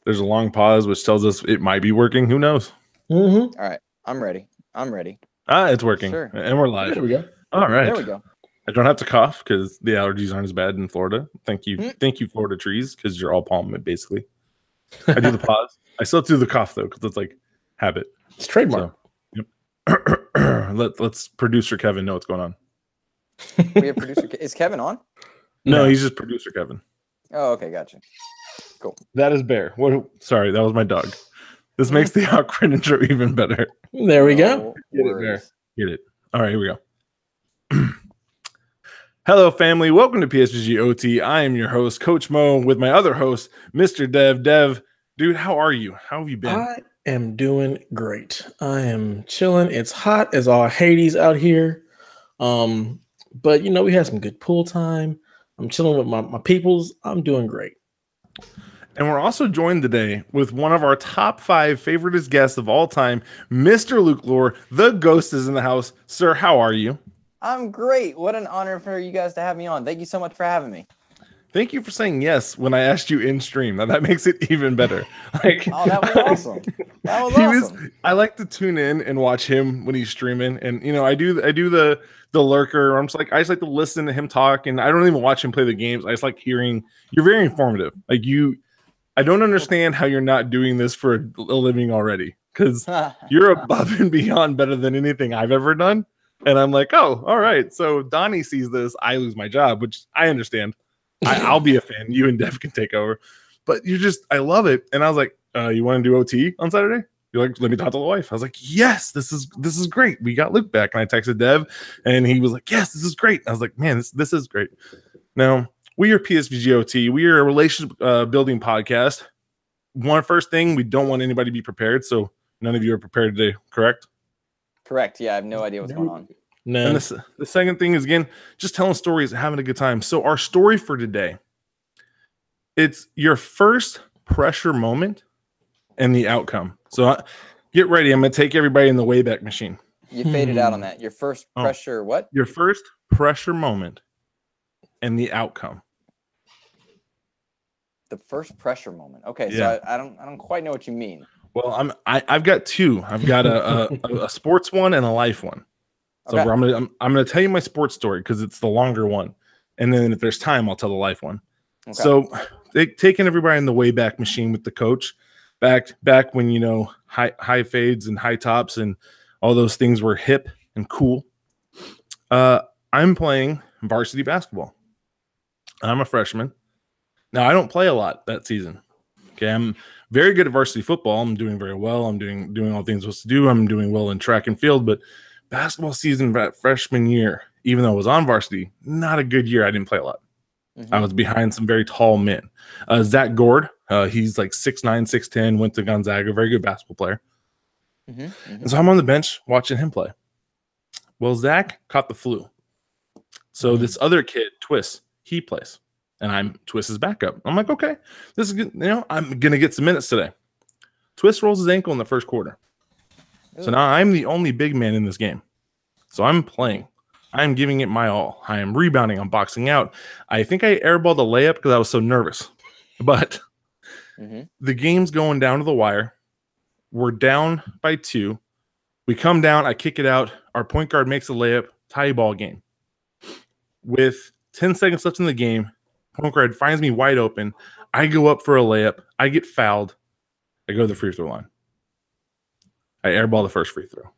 There's a long pause, which tells us it might be working. Who knows? All right. I'm ready. It's working. Sure. And we're live. There we go. All right. There we go. I don't have to cough because the allergies aren't as bad in Florida. Thank you. Thank you, Florida trees, because you're all palm basically. I do the pause. I still do the cough, though, because it's like habit. It's trademark. So, yep. Let's producer Kevin know what's going on. We have producer. Is Kevin on? No, he's just producer Kevin. Oh, okay. Gotcha. Cool. That is Bear. Sorry, that was my dog. This makes the awkward intro even better. There we go. Get it, Bear. Get it. All right, here we go. Hello, family. Welcome to PSVG OT. I am your host, Coach Mo, with my other host, Mr. Dev. Dev, dude, how are you? How have you been? I am doing great. I am chilling. It's hot as all Hades out here. But you know, we had some good pool time. I'm chilling with my peoples. I'm doing great. And we're also joined today with one of our top 5 favoriteest guests of all time, Mr. Luke Lore. The ghost is in the house. Sir, how are you? I'm great. What an honor for you guys to have me on. Thank you so much for having me. Thank you for saying yes when I asked you in stream. Now that makes it even better. Like, oh, that was awesome. That was awesome. I like to tune in and watch him when he's streaming, and you know, I do the lurker. I just like to listen to him talk, and I don't even watch him play the games. I just like hearing. You're very informative. Like you, I don't understand how you're not doing this for a living already, because you're above and beyond better than anything I've ever done. And I'm like, oh, all right. So Donnie sees this, I lose my job, which I understand. I'll be a fan. You and Dev can take over. But I love it. And I was like, you want to do OT on Saturday? You're like, let me talk to the wife. I was like, yes, this is great. We got Luke back. And I texted Dev, and he was like, yes, this is great. I was like, man, this is great. Now, we are PSVG OT. We are a relationship building podcast. First thing, we don't want anybody to be prepared. So none of you are prepared today, correct? Correct. Yeah, I have no idea what's going on. No. And the second thing is, again, just telling stories and having a good time. So our story for today, it's your first pressure moment and the outcome. So get ready. I'm going to take everybody in the Wayback Machine. You faded out on that. Your first pressure, what? Your first pressure moment and the outcome. The first pressure moment. Okay, Yeah. so I don't quite know what you mean. Well, I've got 2. I've got a sports one and a life one. So Okay. I'm gonna tell you my sports story because it's the longer one, and then if there's time, I'll tell the life one. Okay. So taking everybody in the Wayback Machine with the coach, back when, you know, high fades and high tops and all those things were hip and cool. I'm playing varsity basketball. I'm a freshman. Now I don't play a lot that season. Okay, I'm very good at varsity football. I'm doing very well. I'm doing all the things I'm supposed to do. I'm doing well in track and field, but basketball season freshman year, even though I was on varsity, not a good year. I didn't play a lot. Mm-hmm. I was behind some very tall men. Zach Gord, he's like 6'9", 6'10", went to Gonzaga, very good basketball player. Mm-hmm. Mm-hmm. And so I'm on the bench watching him play. Well, Zach caught the flu. So this other kid, Twist, he plays. And I'm Twist's backup. I'm like, okay, this is good. You know, I'm going to get some minutes today. Twist rolls his ankle in the first quarter. So now I'm the only big man in this game. So I'm playing. I'm giving it my all. I am rebounding. I'm boxing out. I think I airballed a layup because I was so nervous. But the game's going down to the wire. We're down by 2. We come down. I kick it out. Our point guard makes a layup. Tie ball game. With 10 seconds left in the game, point guard finds me wide open. I go up for a layup. I get fouled. I go to the free throw line. I airball the first free throw.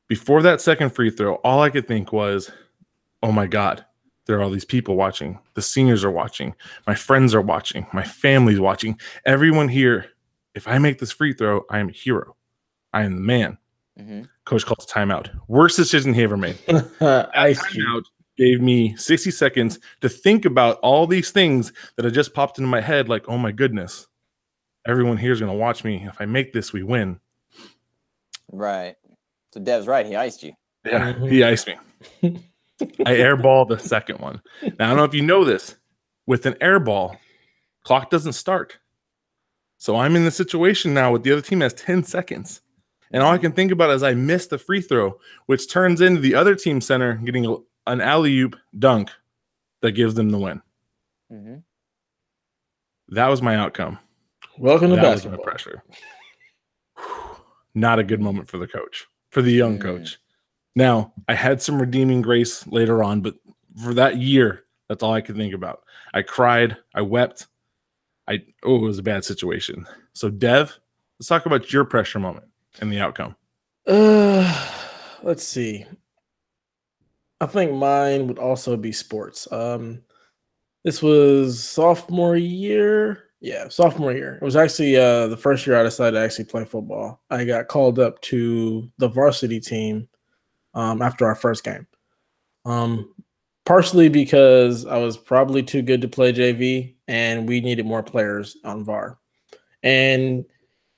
Before that second free throw, all I could think was, oh my God, there are all these people watching. The seniors are watching. My friends are watching. My family's watching. Everyone here, if I make this free throw, I am a hero. I am the man. Coach calls timeout. Worst decision he ever made. Timeout gave me 60 seconds to think about all these things that had just popped into my head, like, oh my goodness, everyone here is going to watch me. If I make this, we win. Right. So Dev's right. He iced you. Yeah, he iced me. I airball the second one. Now, I don't know if you know this. With an airball, clock doesn't start. So I'm in the situation now with the other team has 10 seconds. And all I can think about is I missed the free throw, which turns into the other team center getting an alley-oop dunk that gives them the win. That was my outcome. Welcome to That was basketball. my pressure. Not a good moment for the coach, for the young coach. Now, I had some redeeming grace later on, but for that year, that's all I could think about. I cried. I wept. It was a bad situation. So, Dev, let's talk about your pressure moment and the outcome. Let's see. I think mine would also be sports. This was sophomore year. Yeah, sophomore year. It was actually the first year I decided to actually play football. I got called up to the varsity team after our first game. Partially because I was probably too good to play JV and we needed more players on VAR. And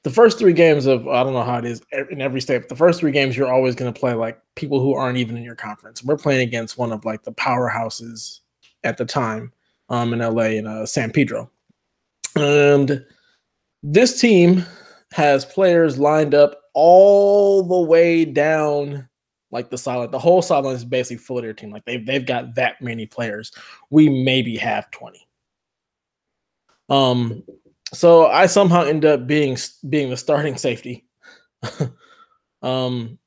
the first 3 games of, I don't know how it is in every state, but the first 3 games, you're always going to play like people who aren't even in your conference. We're playing against one of like the powerhouses at the time in LA in San Pedro. And this team has players lined up all the way down like the sideline. The whole sideline is basically full of their team. Like they've got that many players. We maybe have 20. So I somehow end up being the starting safety. And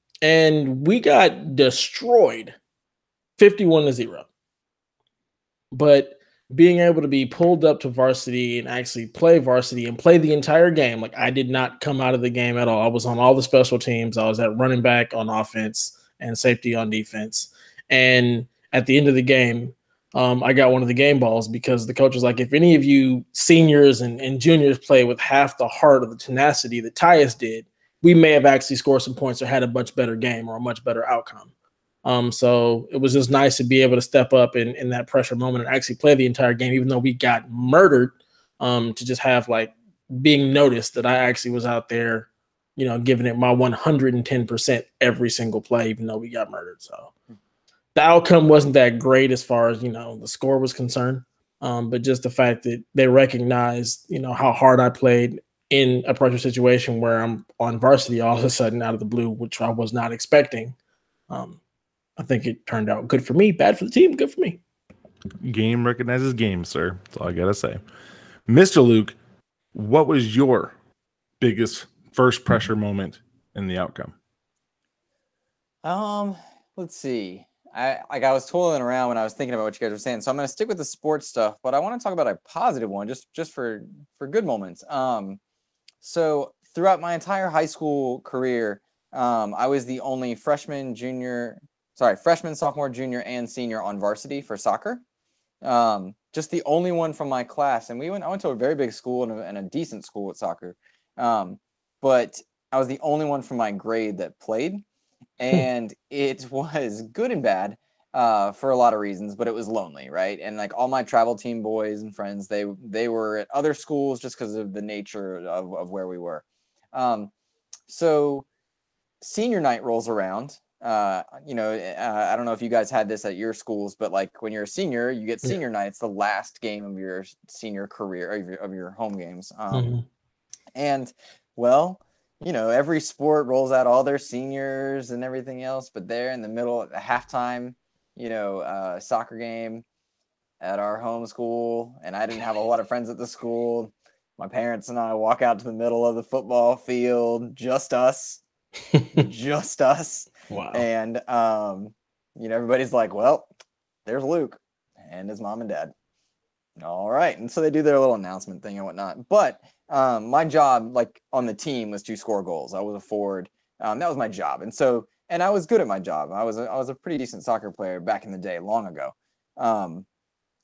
we got destroyed 51-0. But being able to be pulled up to varsity and actually play varsity and play the entire game, like I did not come out of the game at all. I was on all the special teams. I was at running back on offense and safety on defense. And at the end of the game, I got one of the game balls because the coach was like, if any of you seniors and juniors play with half the heart or the tenacity that Tyus did, we may have actually scored some points or had a much better game or a much better outcome. So it was just nice to be able to step up in that pressure moment and actually play the entire game, even though we got murdered, to just have like being noticed that I actually was out there, giving it my 110% every single play, even though we got murdered. So the outcome wasn't that great as far as, the score was concerned. But just the fact that they recognized, how hard I played in a pressure situation where I'm on varsity all of a sudden out of the blue, which I was not expecting. I think it turned out good for me, bad for the team, good for me. Game recognizes game, sir. That's all I got to say. Mr. Luke, what was your biggest first pressure moment in the outcome? Let's see. I was toiling around when I was thinking about what you guys were saying, so I'm going to stick with the sports stuff, but I want to talk about a positive one just for good moments. So throughout my entire high school career, I was the only freshman, sophomore, junior, and senior on varsity for soccer. Just the only one from my class. And I went to a very big school and a decent school at soccer. But I was the only one from my grade that played. And it was good and bad for a lot of reasons, but it was lonely, right? And like all my travel team boys and friends, they were at other schools just because of the nature of where we were. So senior night rolls around. I don't know if you guys had this at your schools, but like when you're a senior, you get senior night. It's the last game of your senior career, of your home games. And well, every sport rolls out all their seniors and everything else, but there in the middle at the halftime, soccer game at our home school, and I didn't have a lot of friends at the school. My parents and I walk out to the middle of the football field, just us. Just us. Wow. And everybody's like, well, there's Luke and his mom and dad. All right. And so they do their little announcement thing and whatnot. But my job, like on the team, was to score goals. I was a forward. That was my job. And I was good at my job. I was a pretty decent soccer player back in the day, long ago.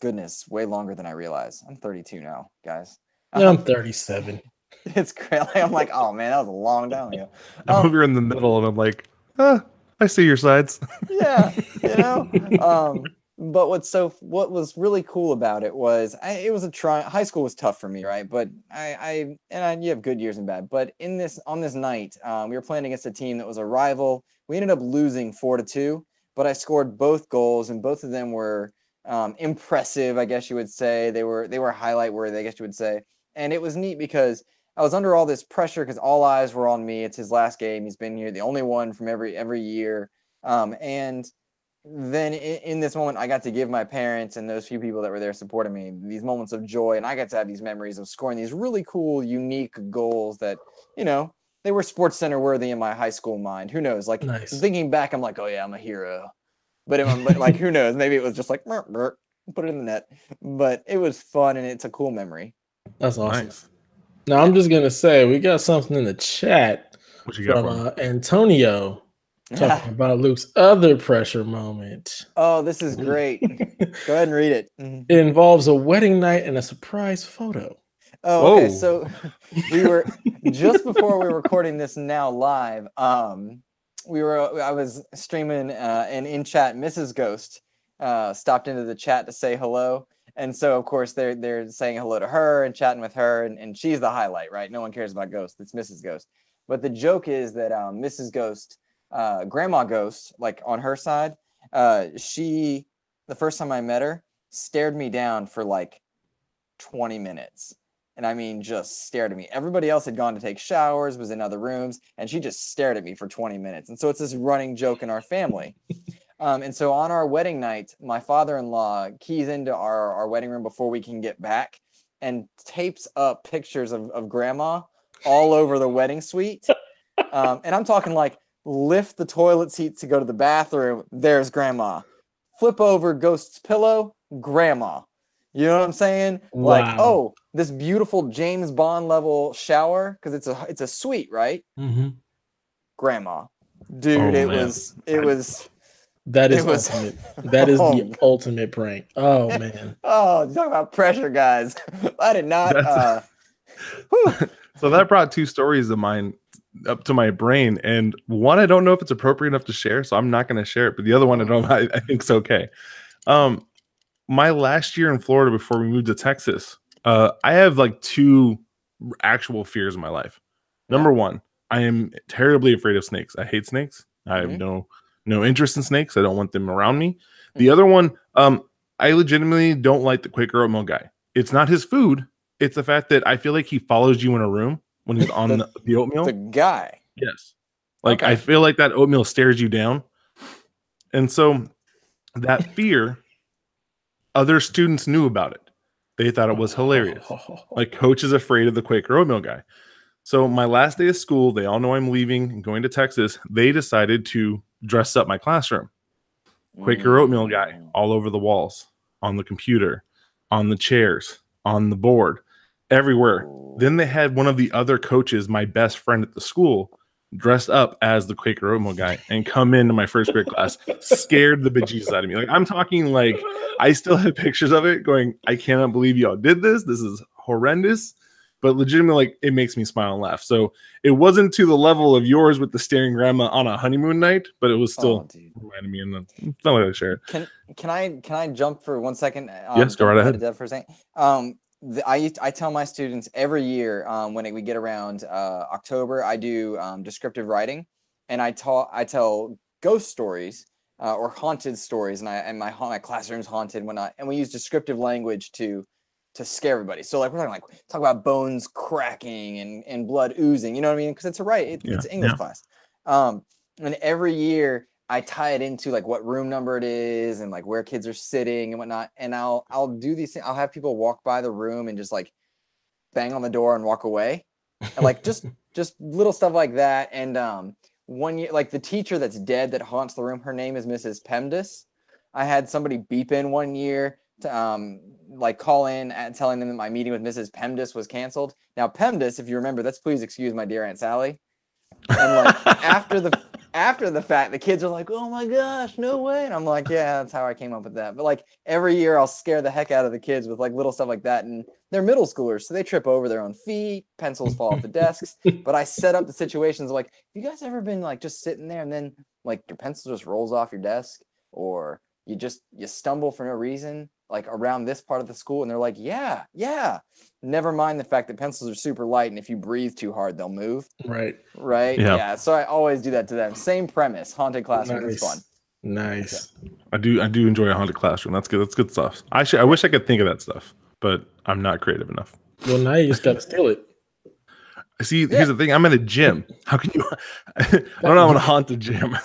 Goodness, way longer than I realize. I'm 32 now, guys. I'm 37. It's great. I'm like, oh man, that was a long time ago. I'm over in the middle, and I'm like, I see your sides. Yeah, But what was really cool about it was high school was tough for me, right? But you have good years and bad. But on this night, we were playing against a team that was a rival. We ended up losing 4-2, but I scored both goals, and both of them were impressive, I guess you would say. They were highlight worthy, I guess you would say. And it was neat because I was under all this pressure because all eyes were on me. It's his last game. He's been here, the only one from every year. And then in this moment, I got to give my parents and those few people that were there supporting me these moments of joy, and I got to have these memories of scoring these really cool, unique goals that, you know, they were Sports Center worthy in my high school mind. Who knows? Like thinking back, I'm like, oh yeah, I'm a hero. But like, who knows? Maybe it was just like, burp, burp, put it in the net. But it was fun, and it's a cool memory. That's awesome. Nice. Now I'm just gonna say we got something in the chat from Antonio. Talking about Luke's other pressure moment. Oh, this is great. Go ahead and read it. It involves a wedding night and a surprise photo. Oh, okay. So we were just before we were recording this now live. I was streaming and in chat, Mrs. Ghost stopped into the chat to say hello. And so of course they're saying hello to her and chatting with her, and she's the highlight, right? No one cares about Ghost. It's Mrs. Ghost. But the joke is that Mrs. Ghost, Grandma Ghost, like on her side, she, the first time I met her, stared me down for like 20 minutes. And I mean, just stared at me. Everybody else had gone to take showers, was in other rooms, and she just stared at me for 20 minutes. And so it's this running joke in our family. And so on our wedding night, my father-in-law keys into our wedding room before we can get back and tapes up pictures of Grandma all over the wedding suite. And I'm talking like, lift the toilet seat to go to the bathroom, there's Grandma. Flip over Ghost's pillow, Grandma. You know what I'm saying? Wow. Like, oh, this beautiful James Bond level shower, because it's a suite, right? Mm-hmm. Grandma. Dude, it was ultimate. That is the ultimate prank. Oh man. Oh, talk about pressure, guys. I did not So that brought two stories of mine up to my brain, and one I don't know if it's appropriate enough to share, so I'm not going to share it, but the other one I think it's okay. My last year in Florida before we moved to Texas, I have like two actual fears in my life. Number one, I am terribly afraid of snakes. I hate snakes. I have no interest in snakes. I don't want them around me. The other one, I legitimately don't like the Quaker oatmeal guy. It's not his food. It's the fact that I feel like he follows you in a room when he's on the oatmeal. The guy. Yes. Like, I feel like that oatmeal stares you down. And so that fear, other students knew about it. They thought it was hilarious. Like, coach is afraid of the Quaker oatmeal guy. So my last day of school, they all know I'm leaving and going to Texas. They decided to dress up my classroom. Quaker oatmeal guy all over the walls, on the computer, on the chairs, on the board, everywhere. Then they had one of the other coaches, my best friend at the school, dressed up as the Quaker oatmeal guy and come into my first grade class, scared the bejesus out of me. Like, I'm talking like, I still have pictures of it going, I cannot believe y'all did this. This is horrendous. But legitimately, like, it makes me smile and laugh. So it wasn't to the level of yours with the staring grandma on a honeymoon night, but it was still reminding me. And it's not like I share it. Can I jump for 1 second? Yes, go right ahead. Deb for a second. I tell my students every year when we get around October, I do descriptive writing, and I tell ghost stories or haunted stories, and my classroom's haunted and whatnot, and we use descriptive language to scare everybody. So like we're talking talk about bones cracking and blood oozing, you know what I mean? Because it's English class. And every year I tie it into like what room number it is and like where kids are sitting and whatnot. And I'll do these things. I'll have people walk by the room and just like bang on the door and walk away. And like just little stuff like that. And 1 year, like the teacher that's dead that haunts the room, her name is Mrs. Pemdas. I had somebody beep in 1 year to like call in and telling them that my meeting with Mrs. Pemdas was canceled. Now Pemdas, if you remember, that's please excuse my dear Aunt Sally. And like after the fact, the kids are like, oh my gosh, no way. And I'm like, yeah, that's how I came up with that. But like every year I'll scare the heck out of the kids with like little stuff like that. And they're middle schoolers, so they trip over their own feet, pencils fall off the desks. But I set up the situations like, you guys ever been like just sitting there and then like your pencil just rolls off your desk, or you stumble for no reason, like around this part of the school? And they're like, yeah. Never mind the fact that pencils are super light, and if you breathe too hard, they'll move. Right. Yeah. So I always do that to them. Same premise. Haunted classroom. Nice. It's fun. Nice. Yeah. I do enjoy a haunted classroom. That's good. That's good stuff. I wish I could think of that stuff, but I'm not creative enough. Well, now you just got to steal it. See, here's the thing. I'm in a gym. How can you? I don't know. I want to haunt the gym.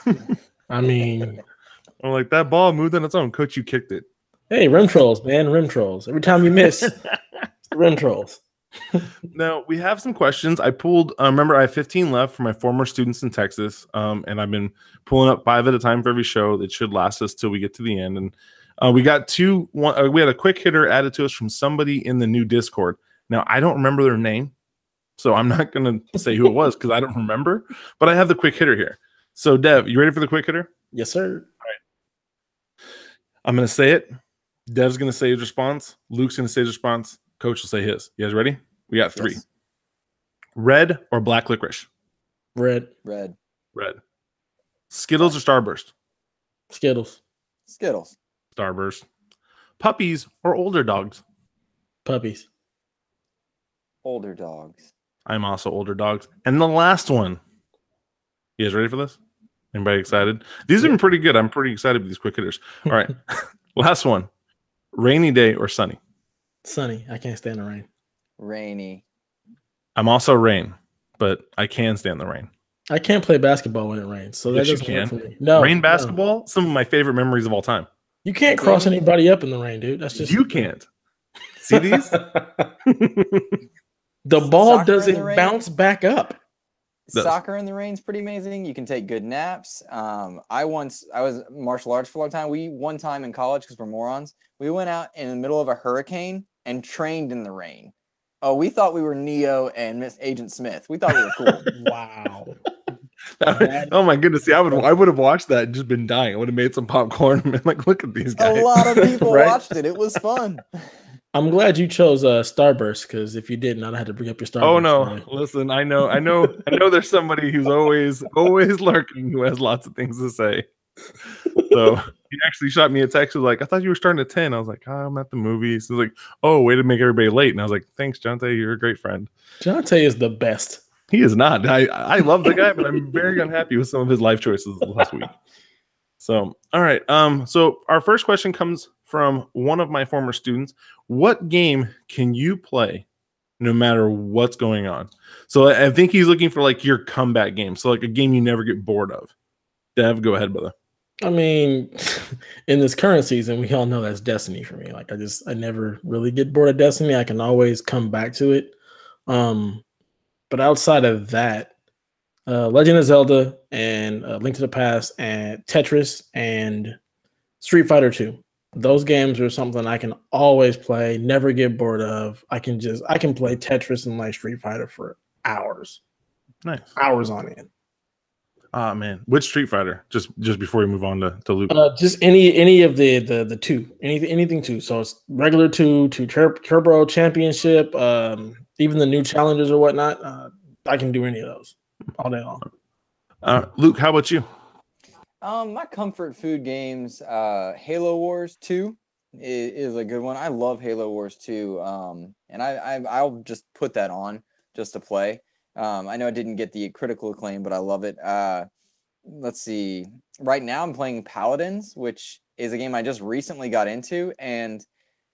I mean, I'm like, that ball moved on its own. Coach, you kicked it. Hey, rim trolls, man, rim trolls. Every time you miss, it's the rim trolls. Now we have some questions. I pulled. Remember, I have 15 left for my former students in Texas, and I've been pulling up 5 at a time for every show. That should last us till we get to the end. And we got two. We had a quick hitter added to us from somebody in the new Discord. Now I don't remember their name, so I'm not going to say who it was because I don't remember. But I have the quick hitter here. So Dev, you ready for the quick hitter? Yes, sir. All right. I'm going to say it. Dev's going to say his response. Luke's going to say his response. Coach will say his. You guys ready? We got 3. Yes. Red or black licorice? Red. Red. Skittles or Starburst? Skittles. Starburst. Puppies or older dogs? Puppies. Older dogs. I'm also older dogs. And the last one. You guys ready for this? Anybody excited? These have been pretty good. I'm pretty excited with these quick hitters. All right. Last one. Rainy day or sunny? Sunny. I can't stand the rain. Rainy. I'm also rain, but I can stand the rain. I can't play basketball when it rains, so that Yes, you doesn't work can. for me. No, Rain no. basketball, some of my favorite memories of all time. You can't cross anybody up in the rain, dude. That's just You can't. See these? the ball Soccer in the doesn't rain? bounce back up. Does. Soccer in the rain is pretty amazing. You can take good naps. I was martial arts for a long time. One time in college, because we're morons, we went out in the middle of a hurricane and trained in the rain. Oh, we thought we were Neo and Miss Agent Smith. We thought we were cool. Wow. Oh my goodness! See, I would have watched that and just been dying. I would have made some popcorn and been like, "Look at these guys." A lot of people Right? watched it. It was fun. I'm glad you chose Starburst, because if you didn't, I'd have to bring up your Starburst. Oh no! story. Listen, I know. There's somebody who's always lurking who has lots of things to say. So he actually shot me a text. He was like, "I thought you were starting at 10." I was like, "Oh, I'm at the movies." He was like, "Oh, way to make everybody late." And I was like, "Thanks, Jonte. You're a great friend." Jonte is the best. He is not. I love the guy, but I'm very unhappy with some of his life choices last week. So, all right. So our first question comes from one of my former students. What game can you play no matter what's going on? So I think he's looking for like your comeback game. So like a game you never get bored of. Dev, go ahead, brother. I mean, in this current season, we all know that's Destiny for me. Like I never really get bored of Destiny. I can always come back to it. But outside of that, Legend of Zelda and Link to the Past and Tetris and Street Fighter 2. Those games are something I can always play, never get bored of. I can play Tetris and like Street Fighter for hours. Nice. Hours on end. Ah man. Which Street Fighter? Just before we move on to Luke. Just any of the 2. Anything 2. So it's regular 2 to Turbo Championship, even the new challenges or whatnot. I can do any of those all day long. Luke, how about you? My comfort food games, Halo Wars 2 is a good one. I love Halo Wars 2, and I'll just put that on just to play. I know I didn't get the critical acclaim, but I love it. Let's see. Right now I'm playing Paladins, which is a game I just recently got into, and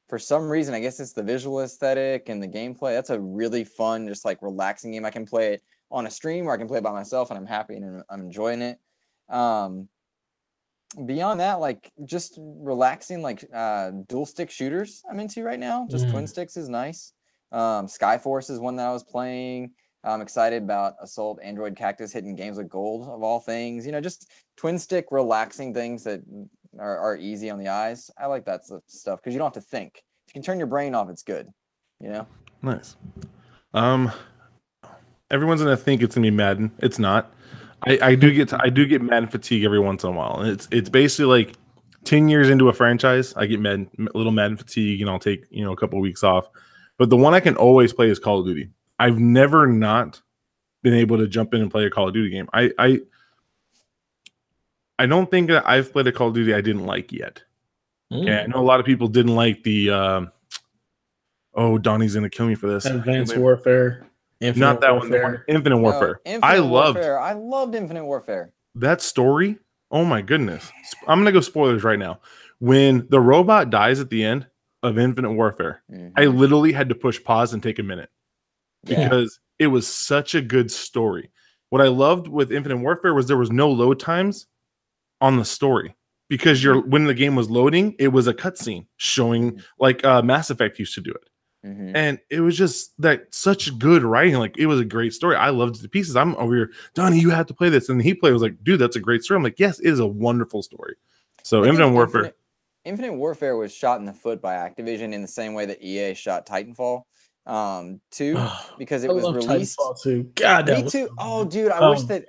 for some reason, I guess it's the visual aesthetic and the gameplay. That's a really fun, just like relaxing game. I can play it on a stream, or I can play it by myself, and I'm happy and I'm enjoying it. Beyond that, like just relaxing, like dual stick shooters I'm into right now. Just twin sticks is nice. Skyforce is one that I was playing. I'm excited about Assault Android Cactus hitting games with gold of all things. Just twin stick relaxing things that are easy on the eyes. I like that stuff because you don't have to think. If you can turn your brain off, it's good. Nice. Everyone's gonna think it's gonna be Madden. It's not. I do get Madden fatigue every once in a while, and it's basically like 10 years into a franchise, I get little Madden fatigue, and I'll take a couple of weeks off. But the one I can always play is Call of Duty. I've never not been able to jump in and play a Call of Duty game. I don't think that I've played a Call of Duty I didn't like yet. Okay, I know a lot of people didn't like the. Donnie's gonna kill me for this. Advanced Warfare. Not that one. Infinite Warfare. I loved Infinite Warfare. That story. Oh my goodness! I'm gonna go spoilers right now. When the robot dies at the end of Infinite Warfare, I literally had to push pause and take a minute because it was such a good story. What I loved with Infinite Warfare was there was no load times on the story. because when the game was loading, it was a cutscene showing like Mass Effect used to do it. And it was just such good writing. Like, it was a great story. I loved it to pieces. I'm over here, Donnie, you have to play this. And he played, was like, dude, that's a great story. I'm like, yes, it is a wonderful story. So Infinite Warfare. Infinite Warfare was shot in the foot by Activision in the same way that EA shot Titanfall 2, because it was released. Titanfall 2. God, me too. Oh, dude, I wish that.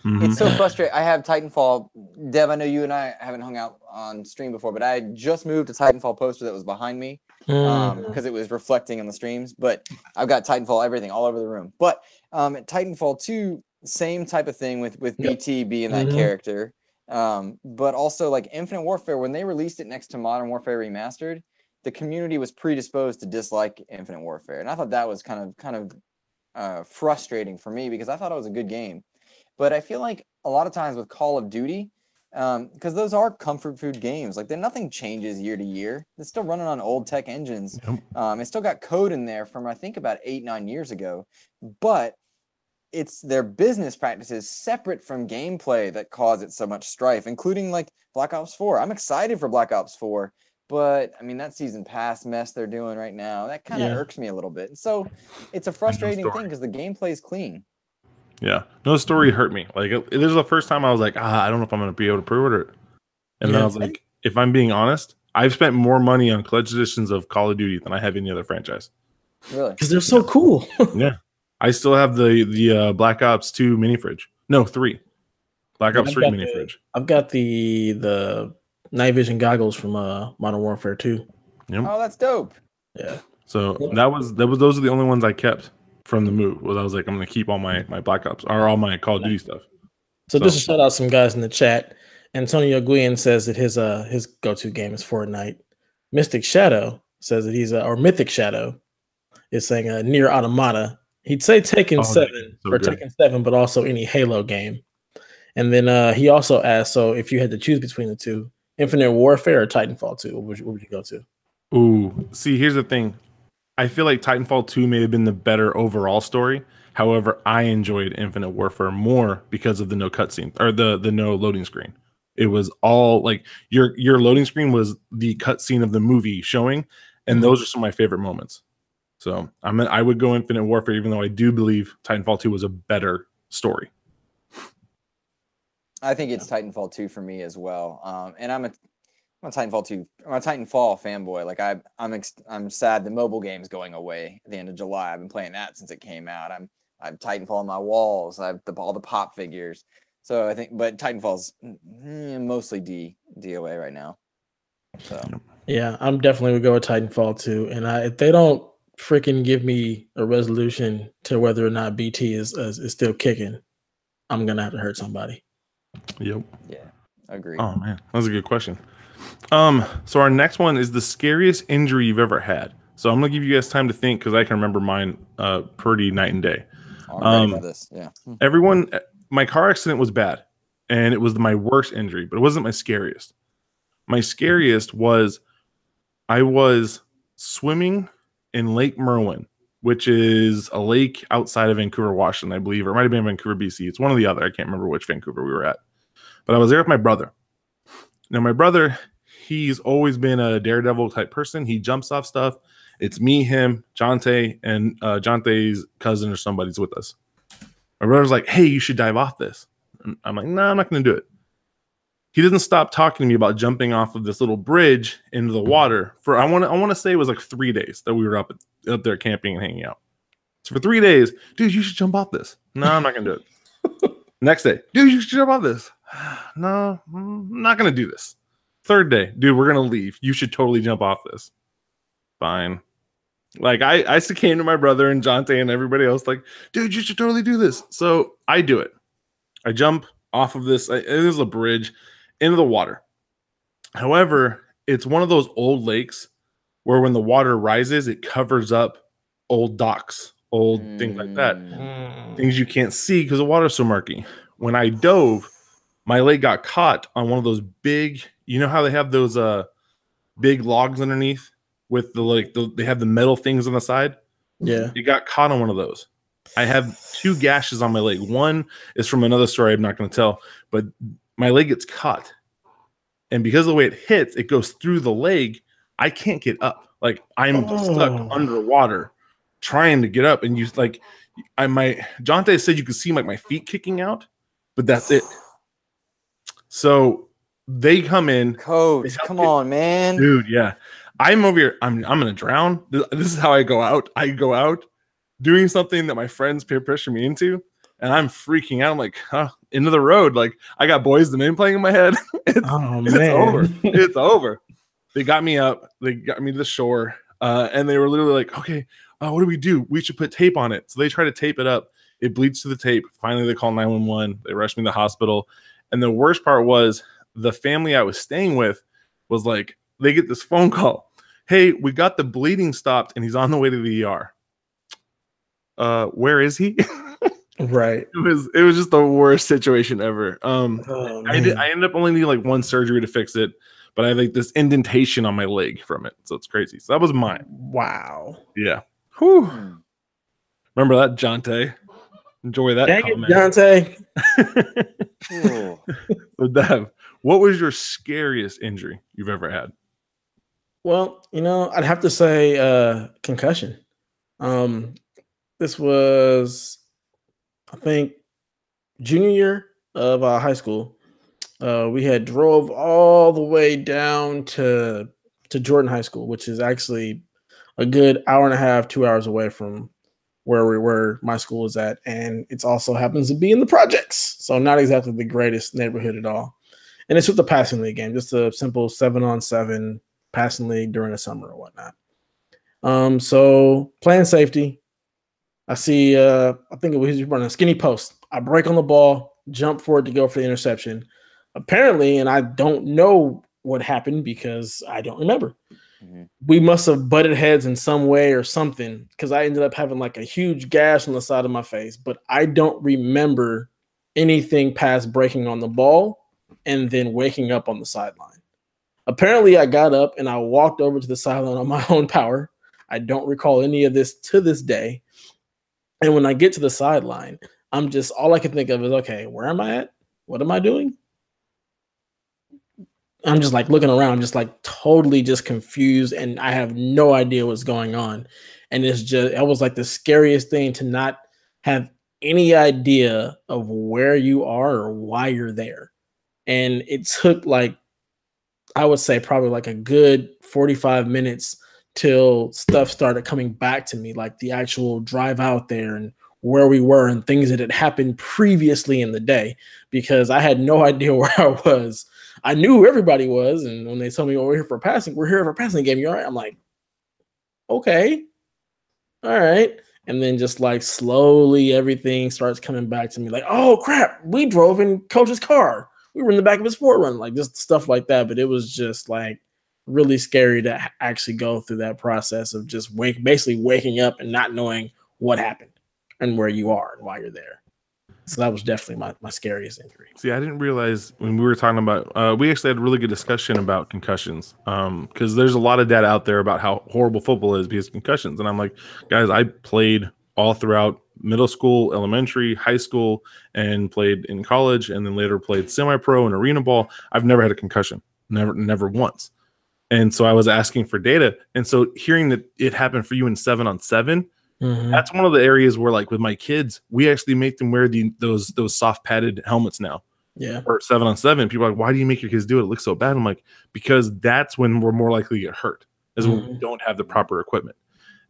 It's so frustrating. I have Titanfall. Dev, I know you and I haven't hung out on stream before, but I just moved a Titanfall poster that was behind me because it was reflecting on the streams. But I've got Titanfall everything all over the room. But Titanfall 2, same type of thing with BT being that character. But also like Infinite Warfare, when they released it next to Modern Warfare Remastered, the community was predisposed to dislike Infinite Warfare, and I thought that was kind of frustrating for me because I thought it was a good game. But I feel like a lot of times with Call of Duty, because those are comfort food games, like nothing changes year to year. It's still running on old tech engines. It's still got code in there from I think about 8-9 years ago, but it's their business practices separate from gameplay that cause it so much strife, including like Black Ops 4. I'm excited for Black Ops 4, but I mean that season pass mess they're doing right now, that kind of irks me a little bit. So it's a frustrating thing because the gameplay is clean. Yeah, no story hurt me. Like, this is the first time I was like, I don't know if I'm going to be able to pre-order it. And then I was like, if I'm being honest, I've spent more money on collector's editions of Call of Duty than I have any other franchise. Really? Because they're so cool. Yeah, I still have the Black Ops 2 mini fridge. No, 3. Black Ops 3 mini fridge. I've got the night vision goggles from Modern Warfare 2. Yep. Oh, that's dope. Yeah. So those are the only ones I kept from the move. Was I was like, I'm gonna keep all my Black Ops or all my Call of Duty stuff. So just to shout out some guys in the chat. Antonio Guillen says that his go-to game is Fortnite. Mystic Shadow says that he's or Mythic Shadow is saying Near Automata. He'd say Tekken 7 or Tekken 7, but also any Halo game. And then he also asked, so if you had to choose between the two, Infinite Warfare or Titanfall 2, what would you go to? Ooh, see, here's the thing. I feel like Titanfall 2 may have been the better overall story. However, I enjoyed Infinite Warfare more because of the no cutscene or the no loading screen. It was all like your loading screen was the cutscene of the movie showing, and those are some of my favorite moments. So I would go Infinite Warfare, even though I do believe Titanfall 2 was a better story. I think it's Titanfall 2 for me as well. And I'm a Titanfall 2. I'm a Titanfall fanboy. Like I'm sad the mobile game's going away at the end of July. I've been playing that since it came out. I have Titanfall on my walls. I have all the pop figures. So I think, but Titanfall's mostly DOA right now. So yeah, I'm definitely would go with Titanfall 2. And if they don't freaking give me a resolution to whether or not BT is still kicking, I'm gonna have to hurt somebody. Yep. Yeah, agreed. Oh man, that was a good question. So our next one is the scariest injury you've ever had. So I'm gonna give you guys time to think because I can remember mine pretty night and day. I'm ready for this. Yeah. My car accident was bad, and it was my worst injury, but it wasn't my scariest. My scariest was I was swimming in Lake Merwin, which is a lake outside of Vancouver, Washington, I believe, or it might have been Vancouver, BC. It's one or the other. I can't remember which Vancouver we were at. But I was there with my brother. Now, my brother, he's always been a daredevil type person. He jumps off stuff. It's me, him, Jonte, and Jonte's cousin or somebody's with us. My brother's like, hey, you should dive off this. And I'm like, no, I'm not going to do it. He doesn't stop talking to me about jumping off of this little bridge into the water for I want to say it was like 3 days that we were up there camping and hanging out. So for 3 days, dude, you should jump off this. No, I'm not going to do it. Next day, dude, you should jump off this. No, I'm not going to do this. Third day, dude, we're going to leave. You should totally jump off this. Fine. Like I came to my brother and Jonte and everybody else like, dude, you should totally do this. So I do it. I jump off of this. It is a bridge into the water. However, it's one of those old lakes where when the water rises, it covers up old docks, old things like that. Things you can't see because the water's so murky. When I dove, my leg got caught on one of those big, you know how they have those big logs underneath with they have the metal things on the side? Yeah. It got caught on one of those. I have 2 gashes on my leg. One is from another story I'm not going to tell, but my leg gets caught. and because of the way it hits, it goes through the leg. I can't get up. Like I'm stuck underwater trying to get up. And Jonte said you could see like my feet kicking out, but that's it. So they come in. Coach, come on, man. Dude, yeah. I'm over here. I'm gonna drown. This is how I go out. I go out doing something that my friends peer pressure me into, and I'm freaking out. I'm like, into the road. Like I got Boys the Men playing in my head. It's over. It's over. They got me up. They got me to the shore, and they were literally like, okay, what do we do? We should put tape on it. So they try to tape it up. It bleeds to the tape. Finally, they call 911. They rush me to the hospital. And the worst part was the family I was staying with was like, they get this phone call. Hey, we got the bleeding stopped, and he's on the way to the ER. Where is he? Right. It was just the worst situation ever. I ended up only needing like one surgery to fix it, but I have like this indentation on my leg from it, so it's crazy. So that was mine. Wow. Yeah. Whew. Remember that, Jonte? Enjoy that. Dang it, Jonte. So, Dev, what was your scariest injury you've ever had? Well, I'd have to say concussion. This was, I think, junior year of high school. We had drove all the way down to Jordan High School, which is actually a good hour and a half, 2 hours away from where my school is at. And it also happens to be in the projects. So not exactly the greatest neighborhood at all. And it's just a passing league game, just a simple 7-on-7 passing league during the summer or whatnot. So playing safety, I see, I think it was running a skinny post. I break on the ball, jump for it to go for the interception. Apparently, and I don't know what happened because I don't remember. Mm-hmm. We must have butted heads in some way or something because I ended up having like a huge gash on the side of my face, but I don't remember anything past breaking on the ball and then waking up on the sideline. Apparently, I got up and I walked over to the sideline on my own power. I don't recall any of this to this day. And when I get to the sideline, all I can think of is, okay, where am I at? What am I doing? I'm just like looking around, just like totally just confused, and I have no idea what's going on. And it was like the scariest thing to not have any idea of where you are or why you're there. And it took like, I would say probably like a good 45 minutes till stuff started coming back to me, like the actual drive out there and where we were and things that had happened previously in the day, because I had no idea where I was. I knew who everybody was, and when they told me, we're here for a passing game, you all right? I'm like, okay, all right. And then just like slowly everything starts coming back to me, like, oh crap, we drove in Coach's car. We were in the back of his Forerunner, like just stuff like that. But it was just like really scary to actually go through that process of just basically waking up and not knowing what happened and where you are and why you're there. So that was definitely my scariest injury. See, I didn't realize when we were talking about, we actually had a really good discussion about concussions, because there's a lot of data out there about how horrible football is because of concussions. And I'm like, guys, I played all throughout middle school, elementary, high school, and played in college, and then later played semi-pro and arena ball. I've never had a concussion, never once. And so I was asking for data. And so hearing that it happened for you in 7-on-7, mm-hmm. That's one of the areas where, like with my kids, we actually make them wear those soft padded helmets now. Yeah. Or 7-on-7. People are like, why do you make your kids do it? It looks so bad. I'm like, because that's when we're more likely to get hurt, is when we don't have the proper equipment.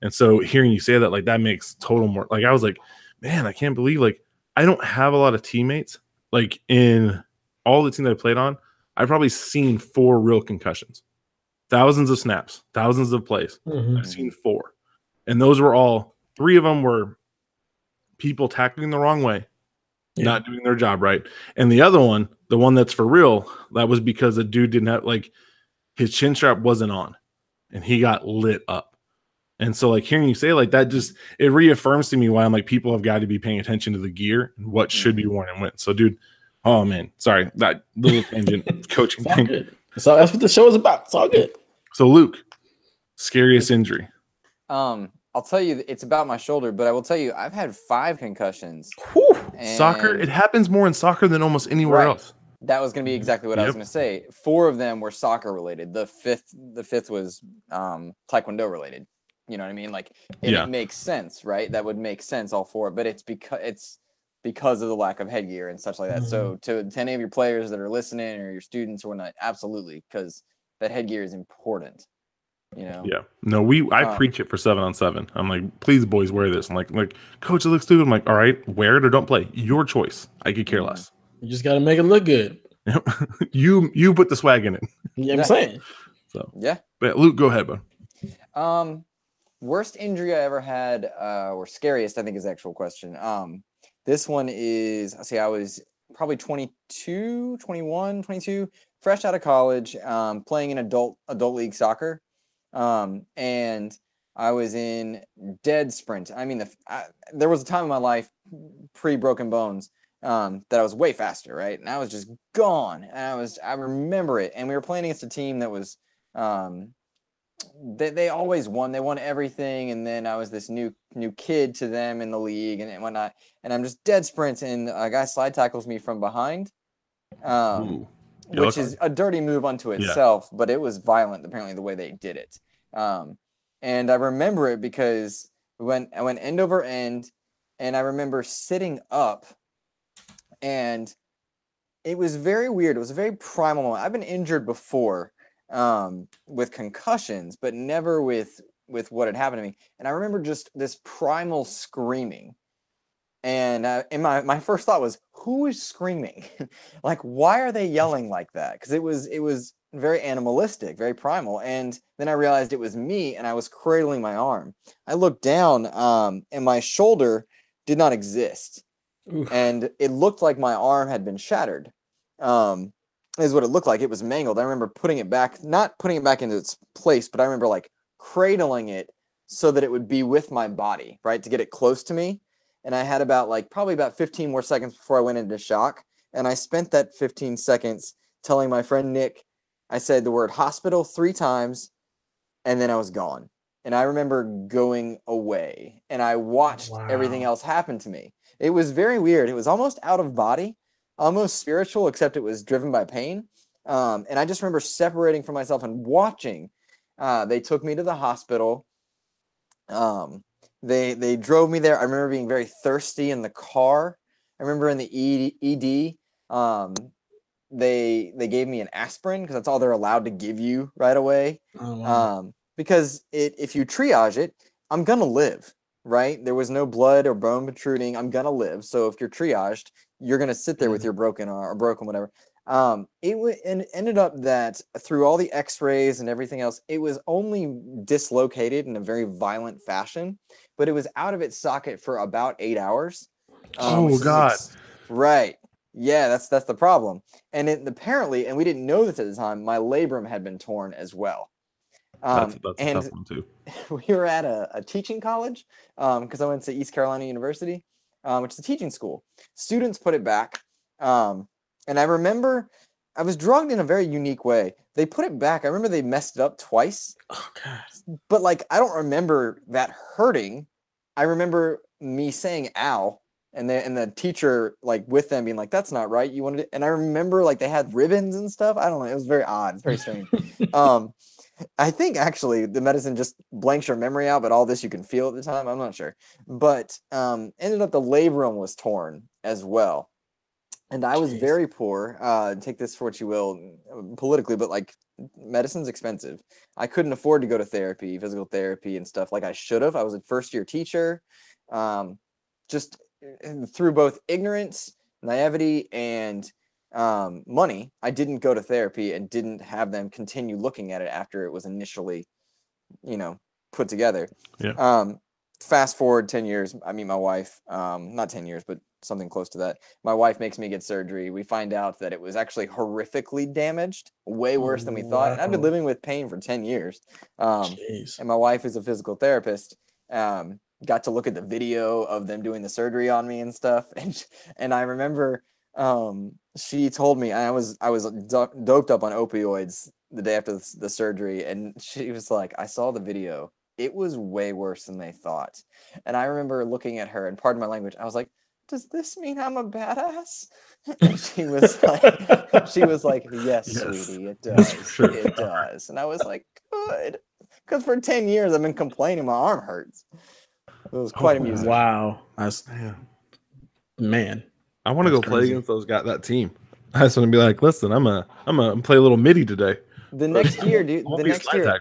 And so hearing you say that, like that makes total more, like I was like, man, I can't believe, like I don't have a lot of teammates. Like in all the teams I played on, I've probably seen 4 real concussions. Thousands of snaps, thousands of plays. Mm-hmm. I've seen 4. And those were all, 3 of them were people tackling the wrong way, not doing their job right. And the other one, the one that's for real, that was because the dude didn't have, like, his chin strap wasn't on and he got lit up. And so, like, hearing you say like that, just, it reaffirms to me why I'm like, people have got to be paying attention to the gear and what should be worn and when. So, dude, oh man, sorry, that little tangent coaching thing. Good. So that's what the show is about. It's all good. So, Luke, scariest injury. I'll tell you, it's about my shoulder, but I will tell you, I've had 5 concussions. Soccer, it happens more in soccer than almost anywhere else. That was going to be exactly what I was going to say. 4 of them were soccer related. The fifth was taekwondo related. You know what I mean? Like, and it makes sense, right? That would make sense, all 4. But it's because of the lack of headgear and such like that. So to any of your players that are listening or your students or whatnot, absolutely, because that headgear is important. You know? Yeah. No, I preach it for 7-on-7. I'm like, please, boys, wear this. I'm like, coach, it looks stupid. I'm like, all right, wear it or don't play. Your choice. I could care less. You just got to make it look good. You put the swag in it. Yeah, I'm saying. So yeah. But Luke, go ahead, bud. Worst injury I ever had, or scariest, I think is the actual question. This one is, I was probably 22, 21, 22, fresh out of college, playing in adult league soccer. And I was in dead sprint. I mean, there was a time in my life pre-broken bones that I was way faster, right? And I was just gone. And I remember it. And we were playing against a team that was, they always won. They won everything. And then I was this new kid to them in the league and whatnot. And I'm just dead sprint, and a guy slide tackles me from behind, which is a dirty move unto itself, but it was violent, apparently, the way they did it. And I remember it because I went end over end, and I remember sitting up, and it was very weird. It was a very primal moment. I've been injured before with concussions, but never with what had happened to me. And I remember just this primal screaming. And my first thought was, who is screaming? Like, why are they yelling like that? Because it was very animalistic, very primal. And then I realized it was me, and I was cradling my arm. I looked down, and my shoulder did not exist. Oof. And it looked like my arm had been shattered. Is what it looked like. It was mangled. I remember putting it back, not putting it back into its place, but I remember like cradling it so that it would be with my body, right, to get it close to me. And I had probably about 15 more seconds before I went into shock. And I spent that 15 seconds telling my friend Nick, I said the word hospital 3 times, and then I was gone. And I remember going away, and I watched everything else happen to me. It was very weird. It was almost out of body, almost spiritual, except it was driven by pain. And I just remember separating from myself and watching. They took me to the hospital. They drove me there. I remember being very thirsty in the car. I remember in the ED, they gave me an aspirin because that's all they're allowed to give you right away. Oh, wow. Because if you triage it, I'm gonna live, right? There was no blood or bone protruding. I'm gonna live. So if you're triaged, you're gonna sit there with your broken arm or broken whatever. It ended up that through all the X-rays and everything else, it was only dislocated in a very violent fashion, but it was out of its socket for about 8 hours. Oh God! Right? Yeah, that's the problem. And apparently, and we didn't know this at the time, my labrum had been torn as well. That's a tough one too. We were at a teaching college because I went to East Carolina University, which is a teaching school. Students put it back. And I remember I was drugged in a very unique way. They put it back. I remember they messed it up twice. Oh, God. But I don't remember that hurting. I remember me saying ow, and the teacher with them being like, that's not right. You wanted it. And I remember they had ribbons and stuff. I don't know. It was very odd. It's very strange. I think actually the medicine just blanks your memory out, but all this you can feel at the time. I'm not sure. But ended up the labrum was torn as well. And I was very poor. Take this for what you will politically, but medicine's expensive. I couldn't afford to go to therapy, physical therapy and stuff like I should have. I was a first-year teacher. Just through both ignorance, naivety, and money, I didn't go to therapy and didn't have them continue looking at it after it was initially, put together. Yeah. Fast forward 10 years, I meet my wife, not 10 years, but something close to that. My wife makes me get surgery. We find out that it was actually horrifically damaged, way worse than we thought. And I've been living with pain for 10 years. And my wife is a physical therapist. Got to look at the video of them doing the surgery on me and stuff. And I remember she told me I was doped up on opioids the day after the surgery. And she was like, I saw the video. It was way worse than they thought. And I remember looking at her, and pardon my language, I was like, does this mean I'm a badass? And she was like, yes, sweetie, it does. Sure. It does. And I was like, good. Because for 10 years, I've been complaining my arm hurts. It was quite amusing. Wow. Man. I want to go play against those guys, that team. I just want to be like, listen, I'm gonna play a little midi today. The next year, dude. The next year,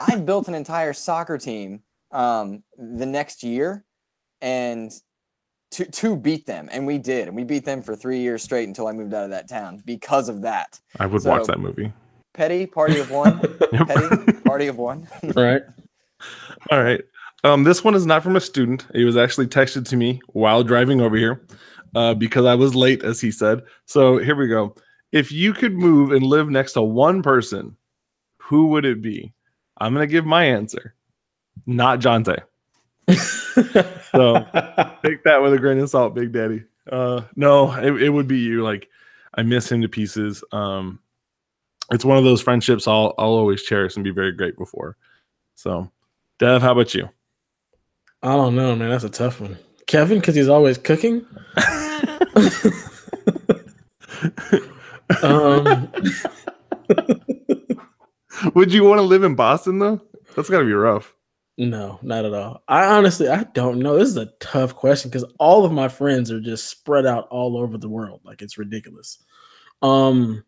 I built an entire soccer team. The next year, and to beat them, and we did, and we beat them for 3 years straight until I moved out of that town because of that. I would watch that movie. Petty party of one. Petty party of one. Right. All right. This one is not from a student. It was actually texted to me while driving over here. Because I was late, as he said. So here we go. If you could move and live next to one person, who would it be? I'm going to give my answer. Not Jonte. So take that with a grain of salt, Big Daddy. No, it would be you. Like, I miss him to pieces. It's one of those friendships I'll always cherish and be very grateful for. So, Dev, how about you? I don't know, man. That's a tough one. Kevin, because he's always cooking. Would you want to live in Boston though? That's gotta be rough. No, not at all. I don't know. This is a tough question because all of my friends are just spread out all over the world. Like, it's ridiculous. I'd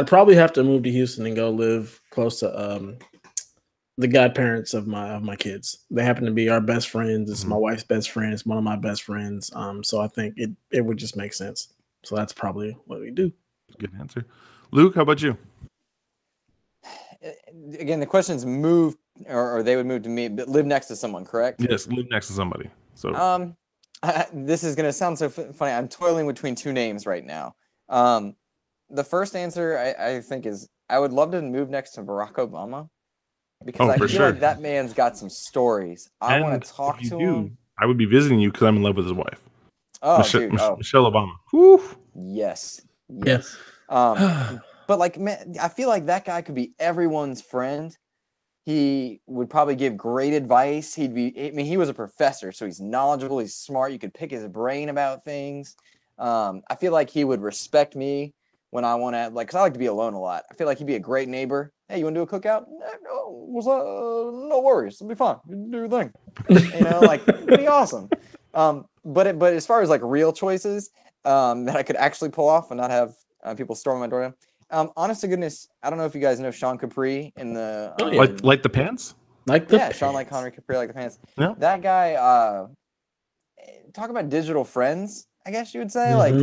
probably have to move to Houston and go live close to the godparents of my kids. They happen to be our best friends. It's my wife's best friend. It's one of my best friends. So I think it would just make sense. So that's probably what we do. Good answer. Luke, how about you? Again, the question is move, or they would move to me, but live next to someone, correct? Yes, live next to somebody. So this is going to sound so funny. I'm toiling between two names right now. The first answer I think is I would love to move next to Barack Obama. Because I feel like that man's got some stories. I want to talk to him. I would be visiting you because I'm in love with his wife. Oh, Michelle Obama. Woo. Yes. But like, man, I feel like that guy could be everyone's friend. He would probably give great advice. He was a professor, so he's knowledgeable. He's smart. You could pick his brain about things. I feel like he would respect me when I want to, like, because I like to be alone a lot. I feel like he'd be a great neighbor. Hey, you want to do a cookout? No worries. It'll be fun. You do your thing. Like, it'd be awesome. But as far as like real choices that I could actually pull off and not have people storm my door down. Honest to goodness, I don't know if you guys know Sean Capri in the like the pants. Sean like Connery Capri like the pants. Yeah. That guy. Talk about digital friends, I guess you would say. Like,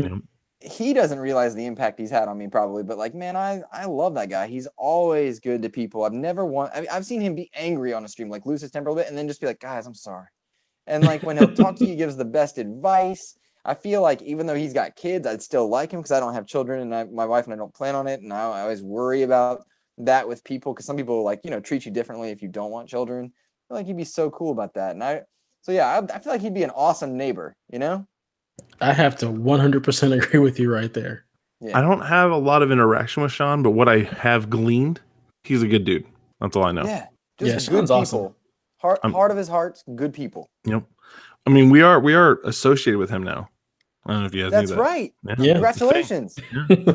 he doesn't realize the impact he's had on me probably, but like, man, I love that guy. He's always good to people. I've seen him be angry on a stream, like lose his temper a bit, and then just be like, guys, I'm sorry. And like when he'll talk to you, he gives the best advice. I feel like even though he's got kids, I'd still like him because I don't have children and my wife and I don't plan on it. And I always worry about that with people because some people like, treat you differently if you don't want children. I feel like he'd be so cool about that. And I feel like he'd be an awesome neighbor, I have to 100% agree with you right there. Yeah. I don't have a lot of interaction with Sean, but what I have gleaned, he's a good dude. That's all I know. Yeah, just good people. Awesome. Heart of his hearts, good people. Yep. I mean, we are associated with him now. I don't know if you guys knew that. That's right. Yeah. Congratulations. Yeah.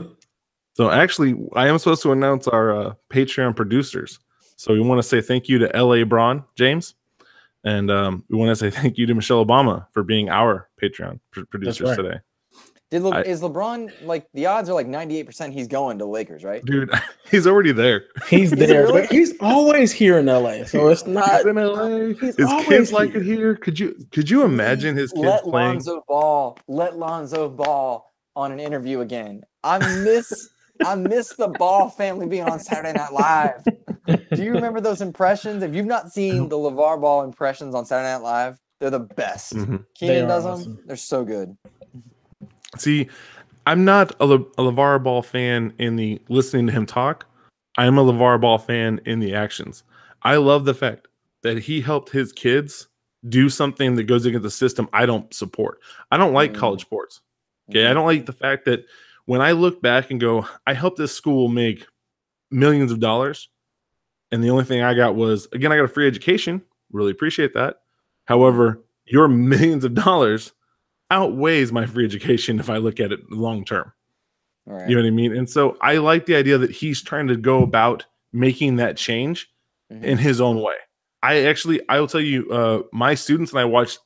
So actually, I am supposed to announce our Patreon producers. So we want to say thank you to L.A. Braun James. And we want to say thank you to Michelle Obama for being our Patreon producers today. Is LeBron, like, the odds are like 98% he's going to Lakers, right? Dude, he's already there. He's there. Really? But he's always here in LA. So it's not. He's in LA. His kids like it here. Could you imagine his kids playing? Let Lonzo Ball on an interview again. I miss the Ball family being on Saturday Night Live. Do you remember those impressions? If you've not seen the LeVar Ball impressions on Saturday Night Live, they're the best. Mm-hmm. Keenan does them. They're so good. See, I'm not a LeVar Ball fan in the listening to him talk. I'm a LeVar Ball fan in the actions. I love the fact that he helped his kids do something that goes against the system I don't support. I don't like college sports. Okay, I don't like the fact that when I look back and go, I helped this school make millions of dollars, and the only thing I got was, again, I got a free education. Really appreciate that. However, your millions of dollars outweighs my free education if I look at it long term. Right. You know what I mean? And so I like the idea that he's trying to go about making that change in his own way. I will tell you, my students and I watched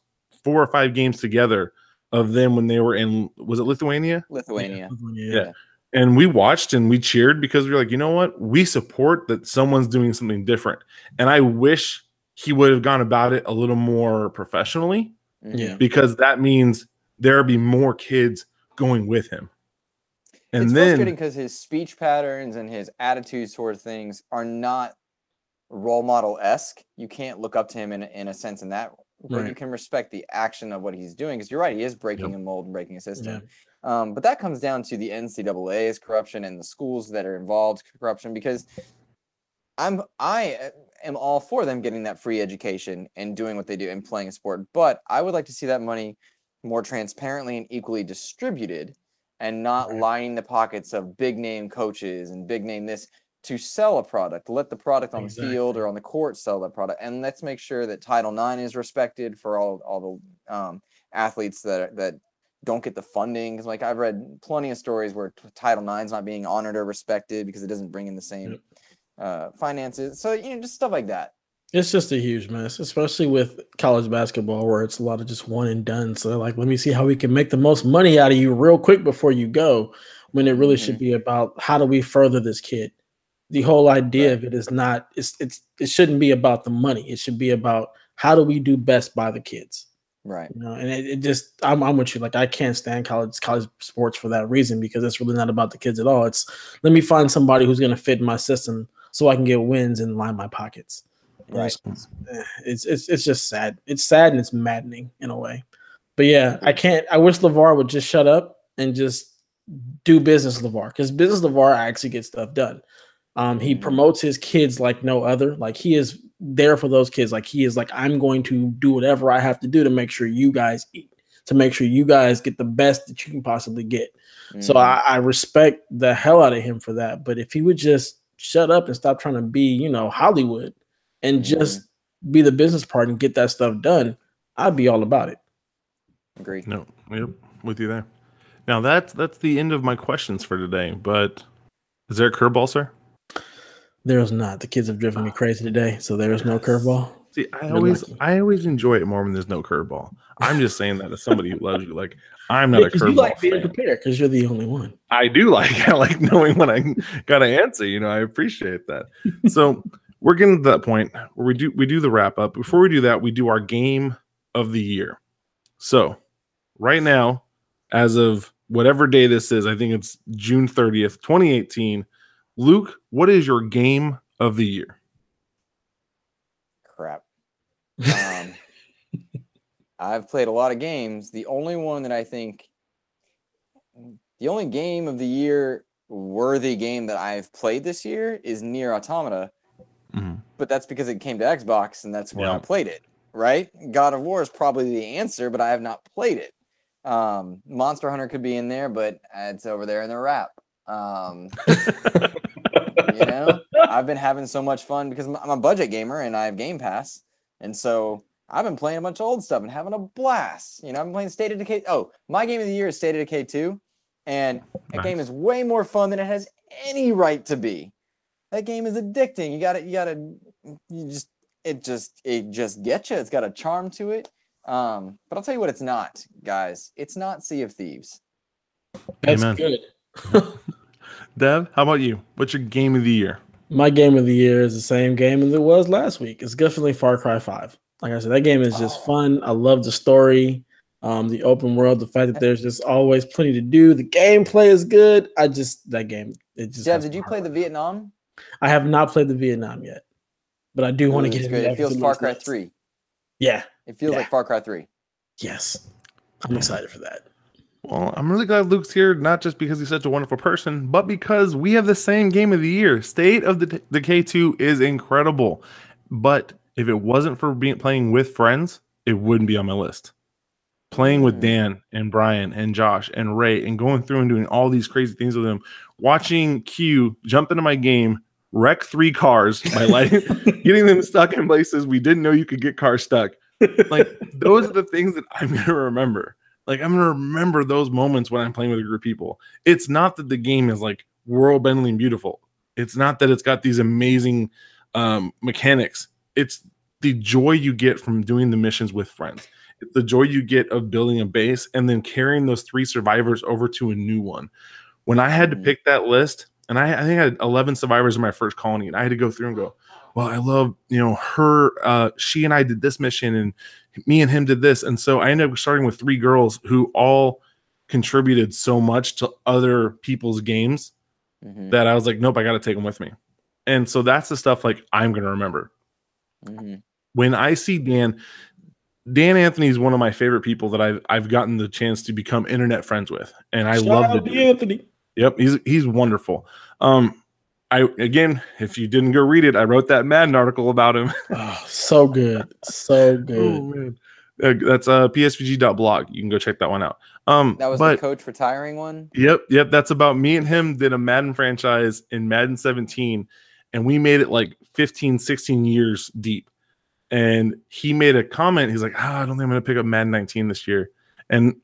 4 or 5 games together of them when they were in, was it Lithuania? Lithuania. Yeah. And we watched and we cheered because we were like, you know what? We support that someone's doing something different. And I wish he would have gone about it a little more professionally. Yeah. Because that means there'll be more kids going with him. And it's then frustrating because his speech patterns and his attitudes toward things are not role model-esque. You can't look up to him in a sense in that, but you can respect the action of what he's doing, because you're right, he is breaking a mold and breaking a system. But that comes down to the NCAA's corruption and the schools that are involved corruption, because I am all for them getting that free education and doing what they do and playing a sport, but I would like to see that money more transparently and equally distributed, and not lining the pockets of big name coaches and big name this to sell a product. Let the product on the field or on the court sell that product, and let's make sure that Title IX is respected for all the athletes that don't get the funding. Because like I've read plenty of stories where Title IX is not being honored or respected because it doesn't bring in the same finances. So just stuff like that. It's just a huge mess, especially with college basketball, where it's a lot of just one and done. So like, let me see how we can make the most money out of you real quick before you go, when it really should be about how do we further this kid. The whole idea of it is not, it shouldn't be about the money. It should be about how do we do best by the kids. Right. And it just, I'm with you. Like, I can't stand college sports for that reason, because it's really not about the kids at all. It's, let me find somebody who's going to fit in my system so I can get wins and line my pockets. Right. It's just sad. It's sad and it's maddening in a way. But yeah, I wish LeVar would just shut up and just do business LeVar, because business LeVar actually gets stuff done. He promotes his kids like no other. Like, he is there for those kids. Like, he is like, I'm going to do whatever I have to do to make sure you guys eat, to make sure you guys get the best that you can possibly get. So I respect the hell out of him for that. But if he would just shut up and stop trying to be, Hollywood, and just be the business part and get that stuff done, I'd be all about it. Agreed. No, yep, with you there. Now that's the end of my questions for today. But is there a curveball, sir? There's not. The kids have driven me crazy today, so there is no curveball. See, I always enjoy it more when there's no curveball. I'm just saying that as somebody who loves you. Like, I'm not a curveball. You like being prepared because you're the only one. I like knowing when I gotta answer. I appreciate that. So we're getting to that point where we do the wrap up. Before we do that, we do our game of the year. So right now, as of whatever day this is, I think it's June 30th, 2018. Luke, what is your game of the year? Crap. I've played a lot of games. The only one that I think, the only game of the year worthy game that I've played this year is Nier Automata. But that's because it came to Xbox, and that's where I played it, right? God of War is probably the answer, but I have not played it. Monster Hunter could be in there, but it's over there in the wrap. I've been having so much fun because I'm a budget gamer and I have Game Pass, and so I've been playing a bunch of old stuff and having a blast. I've been playing State of Decay. Oh, my game of the year is State of Decay 2, and that game is way more fun than it has any right to be. That game is addicting. It just gets you. It's got a charm to it. But I'll tell you what it's not, guys. It's not Sea of Thieves. That's good. Dev, how about you? What's your game of the year? My game of the year is the same game as it was last week. It's definitely Far Cry 5. Like I said, that game is just fun. I love the story, the open world, the fact that there's just always plenty to do. The gameplay is good. That game. Jeff, did you play the Vietnam? I have not played the Vietnam yet, but I do want to get into it. It feels Far Cry 3. Yeah. It feels like Far Cry 3. Yes. I'm excited for that. Well, I'm really glad Luke's here, not just because he's such a wonderful person, but because we have the same game of the year. State of the Decay 2 is incredible, but if it wasn't for playing with friends, it wouldn't be on my list. Playing with Dan and Brian and Josh and Ray and going through and doing all these crazy things with them, watching Q jump into my game, wreck 3 cars by getting them stuck in places we didn't know you could get cars stuck. Like, those are the things that I'm going to remember. Like, I'm going to remember those moments when I'm playing with a group of people. It's not that the game is like world-bending beautiful. It's not that it's got these amazing mechanics. It's the joy you get from doing the missions with friends. It's the joy you get of building a base and then carrying those 3 survivors over to a new one. When I had to pick that list, and I think I had 11 survivors in my first colony, and I had to go through and go, well, I love, her, she and I did this mission, and me and him did this. And so I ended up starting with 3 girls who all contributed so much to other people's games that I was like, nope, I got to take them with me. And so that's the stuff like I'm going to remember. When I see Dan Anthony is one of my favorite people that I've gotten the chance to become internet friends with. And I love the dude. Anthony. Yep, he's wonderful. Again, if you didn't go read it, I wrote that Madden article about him. Oh, so good. So good. Oh, man. That's psvg.blog. You can go check that one out. That was the coach retiring one? Yep. That's about me and him did a Madden franchise in Madden 17, and we made it like 15, 16 years deep. And he made a comment. He's like, I don't think I'm going to pick up Madden 19 this year. And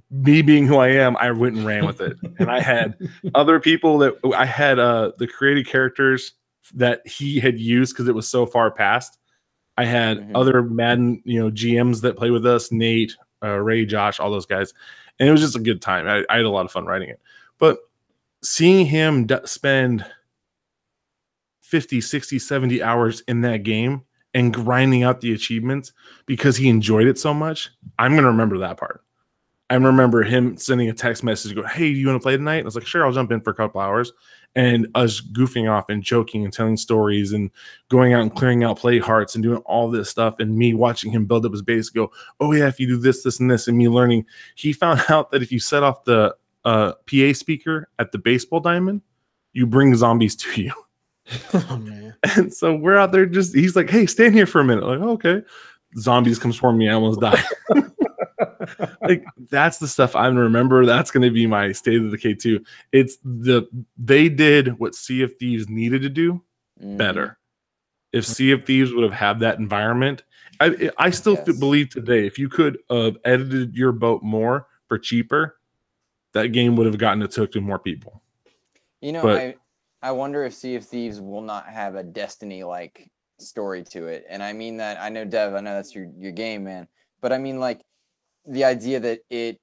me being who I am, I went and ran with it. And I had other people that I had the created characters that he had used because it was so far past. I had other Madden, GMs that play with us, Nate, Ray, Josh, all those guys. And it was just a good time. I had a lot of fun writing it. But seeing him spend 50, 60, 70 hours in that game and grinding out the achievements because he enjoyed it so much, I'm going to remember that part. I remember him sending a text message, go, hey, do you want to play tonight? I was like, sure, I'll jump in for a couple hours. And us goofing off and joking and telling stories and going out and clearing out play hearts and doing all this stuff. And me watching him build up his base, go, oh, yeah, if you do this, this, and this, and me learning. He found out that if you set off the PA speaker at the baseball diamond, you bring zombies to you. Oh, man. And so we're out there he's like, hey, stand here for a minute. Like, oh, okay. Zombies come swarm me. I almost die. Like, that's the stuff I'm gonna remember. That's gonna be my State of Decay 2. They did what Sea of Thieves needed to do better. If Sea of Thieves would have had that environment, I still believe today, if you could have edited your boat more for cheaper, that game would have gotten it took to more people. I wonder if Sea of Thieves will not have a Destiny-like story to it. And I mean that, I know, Dev, I know that's your game, man. But I mean, like, the idea that it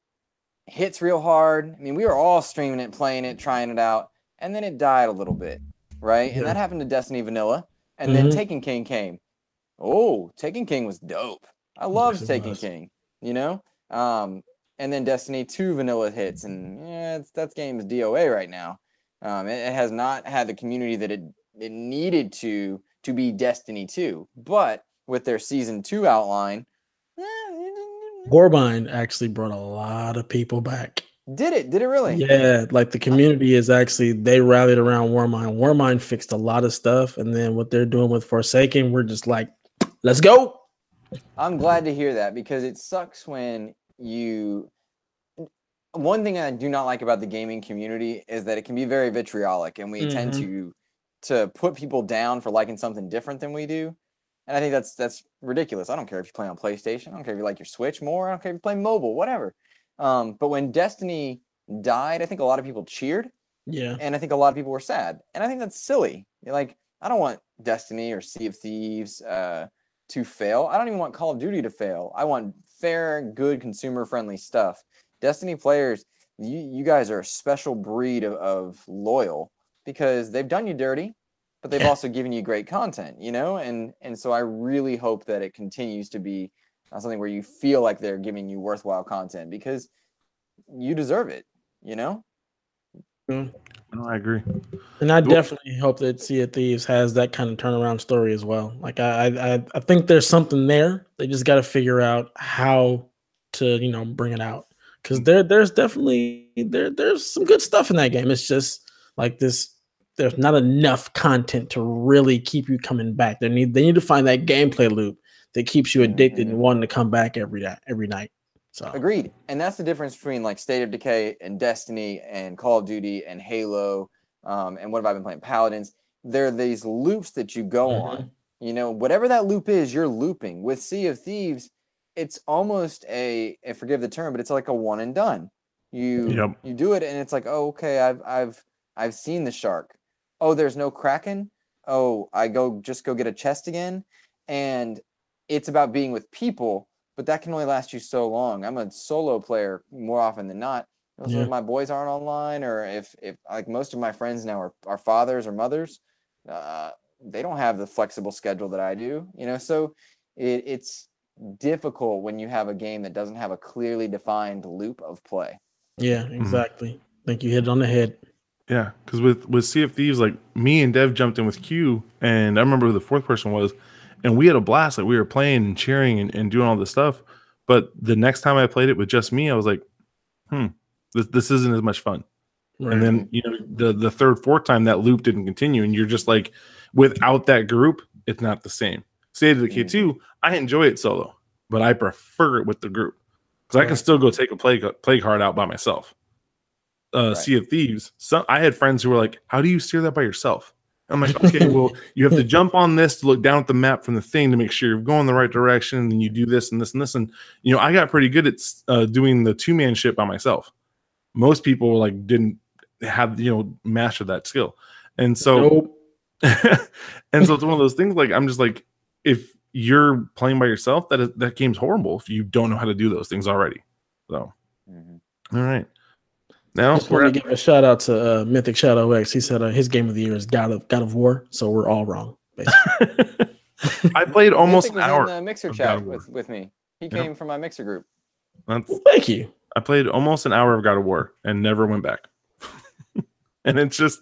hits real hard. I mean, we were all streaming it, playing it, trying it out, and then it died a little bit, right? Yeah. And that happened to Destiny Vanilla. And then Taken King came. Oh, Taken King was dope. I loved Taken King, And then Destiny 2 Vanilla hits, and that game is DOA right now. It has not had the community that it needed to be Destiny 2. But with their Season 2 outline, Warbind actually brought a lot of people back. Did it really? Yeah, like the community is actually, they rallied around Warmind. Warmind fixed a lot of stuff, and then what they're doing with Forsaken, we're just like, let's go. I'm glad to hear that, because it sucks when one thing I do not like about the gaming community is that it can be very vitriolic, and we tend to put people down for liking something different than we do. And I think that's ridiculous. I don't care if you play on PlayStation. I don't care if you like your Switch more. I don't care if you play mobile, whatever. But when Destiny died, I think a lot of people cheered. Yeah. And I think a lot of people were sad. And I think that's silly. Like, I don't want Destiny or Sea of Thieves to fail. I don't even want Call of Duty to fail. I want fair, good, consumer-friendly stuff. Destiny players, you guys are a special breed of loyal, because they've done you dirty, but they've also given you great content, And so I really hope that it continues to be something where you feel like they're giving you worthwhile content, because you deserve it, No, I agree. And I definitely hope that Sea of Thieves has that kind of turnaround story as well. Like, I think there's something there. They just got to figure out how to, bring it out. Because there's definitely there's some good stuff in that game. It's just like this. There's not enough content to really keep you coming back. They need to find that gameplay loop that keeps you addicted and wanting to come back every night. So agreed. And that's the difference between like State of Decay and Destiny and Call of Duty and Halo. And what have I been playing? Paladins. There are these loops that you go on. Whatever that loop is, you're looping. With Sea of Thieves, it's almost forgive the term, but it's like a one and done. You do it, and it's like, oh, okay, I've seen the shark. Oh, there's no kraken. Oh, I just go get a chest again, and it's about being with people, but that can only last you so long. I'm a solo player more often than not. So if my boys aren't online, or if like most of my friends now are fathers or mothers, they don't have the flexible schedule that I do. So it's difficult when you have a game that doesn't have a clearly defined loop of play. Yeah, exactly. I think you hit it on the head. Yeah, because with Sea of Thieves, like me and Dev jumped in with Q, and I remember who the fourth person was, and we had a blast. Like we were playing and cheering and doing all this stuff. But the next time I played it with just me, I was like, this isn't as much fun. Right. And then the third, fourth time that loop didn't continue, and you're just like, without that group, it's not the same. State of Decay 2, I enjoy it solo, but I prefer it with the group. Because I can still go take a play card out by myself. Sea of Thieves, I had friends who were like, how do you steer that by yourself? I'm like, okay, well, you have to jump on this to look down at the map from the thing to make sure you're going the right direction, and then you do this and this and this. And, I got pretty good at doing the two-man shit by myself. Most people like didn't have, master that skill. And so, and so it's one of those things, like, I'm just like, if you're playing by yourself, that game's horrible if you don't know how to do those things already. So, all right. Now just want to give a shout out to Mythic Shadow X. He said his game of the year is God of War. So we're all wrong, basically. I played almost an hour in the Mixer chat with me. He came from my Mixer group. Well, thank you. I played almost an hour of God of War and never went back. And it's just,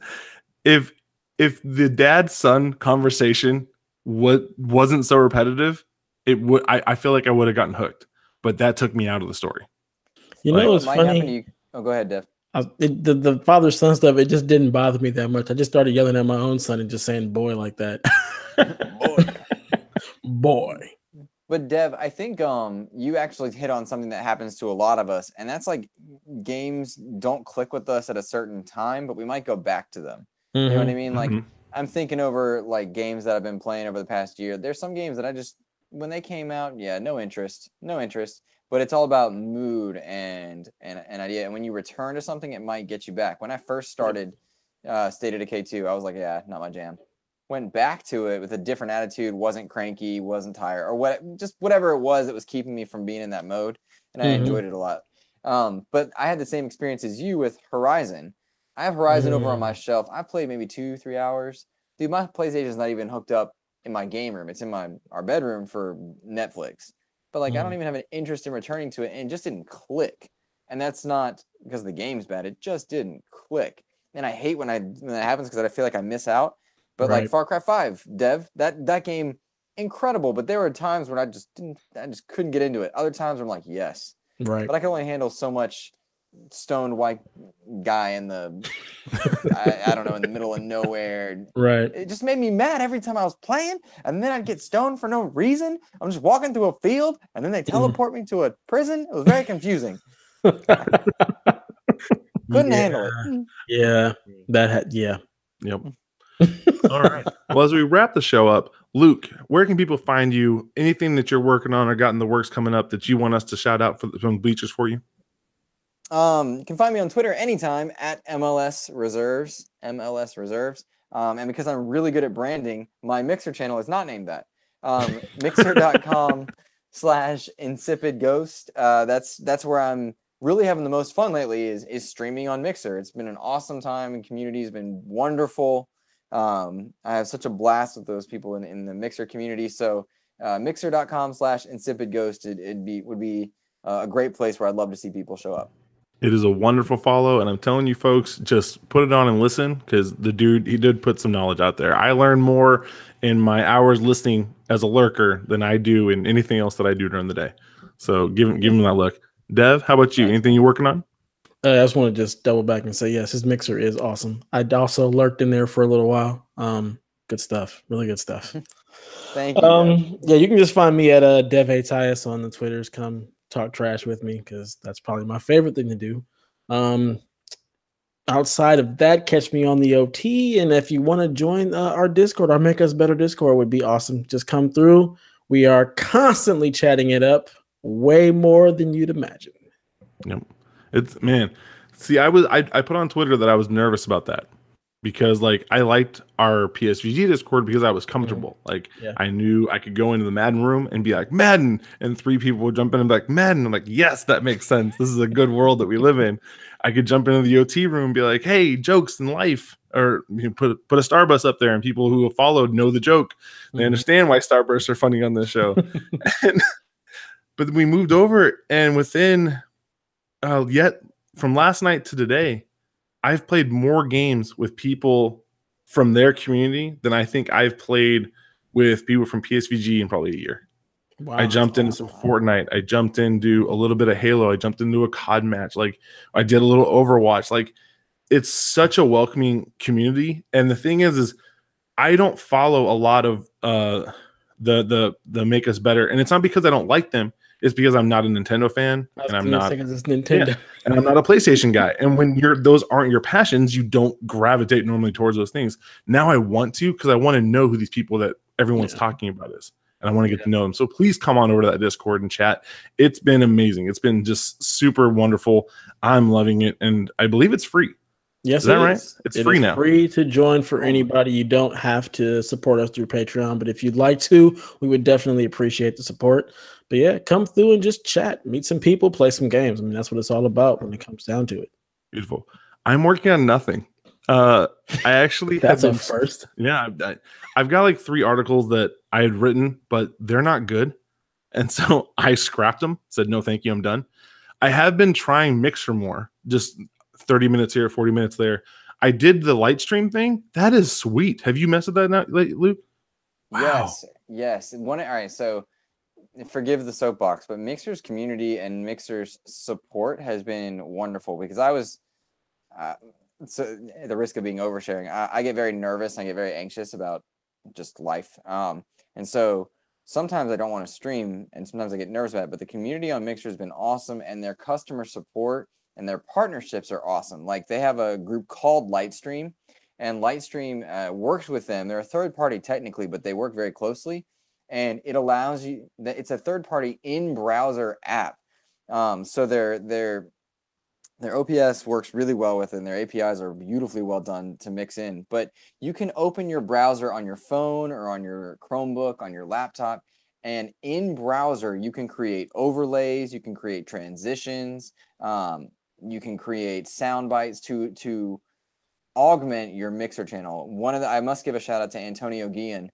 if the dad-son conversation wasn't so repetitive, I feel like I would have gotten hooked. But that took me out of the story. It's funny. Go ahead, Dev. The father-son stuff, it just didn't bother me that much. I just started yelling at my own son and just saying boy like that. Boy. But Dev, I think you actually hit on something that happens to a lot of us, and that's like games don't click with us at a certain time, but we might go back to them. You know what I mean? Like I'm thinking over like games that I've been playing over the past year. There's some games that I just, when they came out, no interest. But it's all about mood and idea. And when you return to something, it might get you back. When I first started State of Decay 2, I was like, yeah, not my jam. Went back to it with a different attitude, wasn't cranky, wasn't tired, or whatever it was that was keeping me from being in that mode. And I enjoyed it a lot. But I had the same experience as you with Horizon. I have Horizon over on my shelf. I played maybe 2-3 hours. Dude, my PlayStation's not even hooked up in my game room. It's in our bedroom for Netflix. But like I don't even have an interest in returning to it, and it just didn't click. And that's not because the game's bad. It just didn't click. And I hate when that happens because I feel like I miss out. But like Far Cry 5, Dev, that game, incredible. But there were times when I just couldn't get into it. Other times I'm like, yes. Right. But I can only handle so much stoned white guy in the I don't know, in the middle of nowhere. Right. It just made me mad every time I was playing, and then I'd get stoned for no reason. I'm just walking through a field, and then they teleport me to a prison. It was very confusing. Couldn't handle it. Yeah. Yep. All right. Well, as we wrap the show up, Luke, where can people find you? Anything that you're working on or got in the works coming up that you want us to shout out from Bleachers for you? You can find me on Twitter anytime at MLS Reserves. And because I'm really good at branding, my Mixer channel is not named that. Mixer.com/insipidghost. That's where I'm really having the most fun lately is streaming on Mixer. It's been an awesome time, and community has been wonderful. I have such a blast with those people in the Mixer community. So mixer.com/insipidghost would be a great place where I'd love to see people show up. It is a wonderful follow, and I'm telling you folks, just put it on and listen, because the dude, he did put some knowledge out there. I learn more in my hours listening as a lurker than I do in anything else that I do during the day. So give him that look. Dev, how about you? Anything you working on? I just want to just double back and say, yes, his Mixer is awesome. I also lurked in there for a little while. Good stuff. Really good stuff. Thank you. Yeah, you can just find me at Dev Tias on the Twitters. Come talk trash with me, because that's probably my favorite thing to do. Outside of that, catch me on the OT. And if you want to join our Discord, our Make Us Better Discord would be awesome. Just come through. We are constantly chatting it up way more than you'd imagine. Yep. It's man. See, I put on Twitter that I was nervous about that because like I liked our PSVG Discord because I was comfortable. Like Yeah. I knew I could go into the Madden room and be like Madden, and 3 people would jump in and be like Madden. I'm like, yes, that makes sense. This is a good world that we live in. I could jump into the OT room and be like, hey, jokes in life, or you can put a Starbus up there, and people who have followed know the joke. They understand why Starbursts are funny on this show. But we moved over, and within yet from last night to today, I've played more games with people from their community than I think I've played with people from PSVG in probably a year. Wow, I jumped into some Fortnite. I jumped into a little bit of Halo. I jumped into a COD match. Like I did a little Overwatch. Like it's such a welcoming community. And the thing is I don't follow a lot of the Make Us Better, and it's not because I don't like them. It's because I'm not a Nintendo fan, and I'm not. It's Nintendo. Yeah, and I'm not a PlayStation guy. And when those aren't your passions, you don't gravitate normally towards those things. Now I want to, because I want to know who these people that everyone's talking about is, and I want to get to know them. So please come on over to that Discord and chat. It's been amazing. It's been just super wonderful. I'm loving it, and I believe it's free. Yes, is that right? It's free now. Free to join for anybody. You don't have to support us through Patreon, but if you'd like to, we would definitely appreciate the support. But yeah, come through and just chat, meet some people, play some games. I mean, that's what it's all about when it comes down to it. Beautiful. I'm working on nothing. I actually that's a first. Yeah, I've got like 3 articles that I had written, but they're not good, and so I scrapped them. Said no, thank you, I'm done. I have been trying Mixer more, just 30 minutes here, 40 minutes there. I did the light stream thing. That is sweet. Have you messed with that now, Luke? Wow. Yes. All right. So forgive the soapbox, but Mixer's community and Mixer's support has been wonderful, because I was, so at the risk of being oversharing, I get very nervous. I get very anxious about just life. And so sometimes I don't want to stream, and sometimes I get nervous about it, but the community on Mixer has been awesome, and their customer support and their partnerships are awesome. Like they have a group called Lightstream, and Lightstream works with them. They're a third party technically, but they work very closely, and it allows you that it's a third party in browser app. So their OPS works really well with it, and their APIs are beautifully well done to mix in. But you can open your browser on your phone or on your Chromebook, on your laptop, and in browser you can create overlays, you can create transitions, you can create sound bites to augment your Mixer channel. I must give a shout out to Antonio Guillen,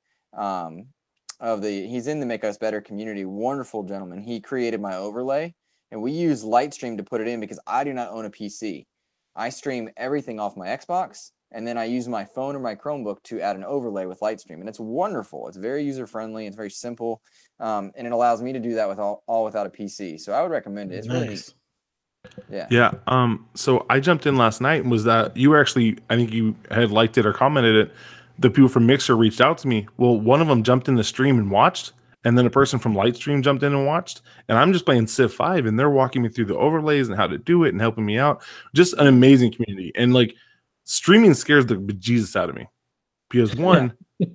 he's in the Make Us Better community. Wonderful gentleman. He created my overlay, and we use Lightstream to put it in because I do not own a PC. I stream everything off my Xbox, and then I use my phone or my Chromebook to add an overlay with Lightstream, and it's wonderful. It's very user friendly. It's very simple, and it allows me to do that with all without a PC. So I would recommend it. It's really neat. Yeah. So I jumped in last night, and was that you were actually, I think you had liked it or commented it. The people from Mixer reached out to me. Well, one of them jumped in the stream and watched, and then a person from Lightstream jumped in and watched, and I'm just playing Civ 5, and they're walking me through the overlays and how to do it and helping me out. Just an amazing community. And like streaming scares the bejesus out of me, because one,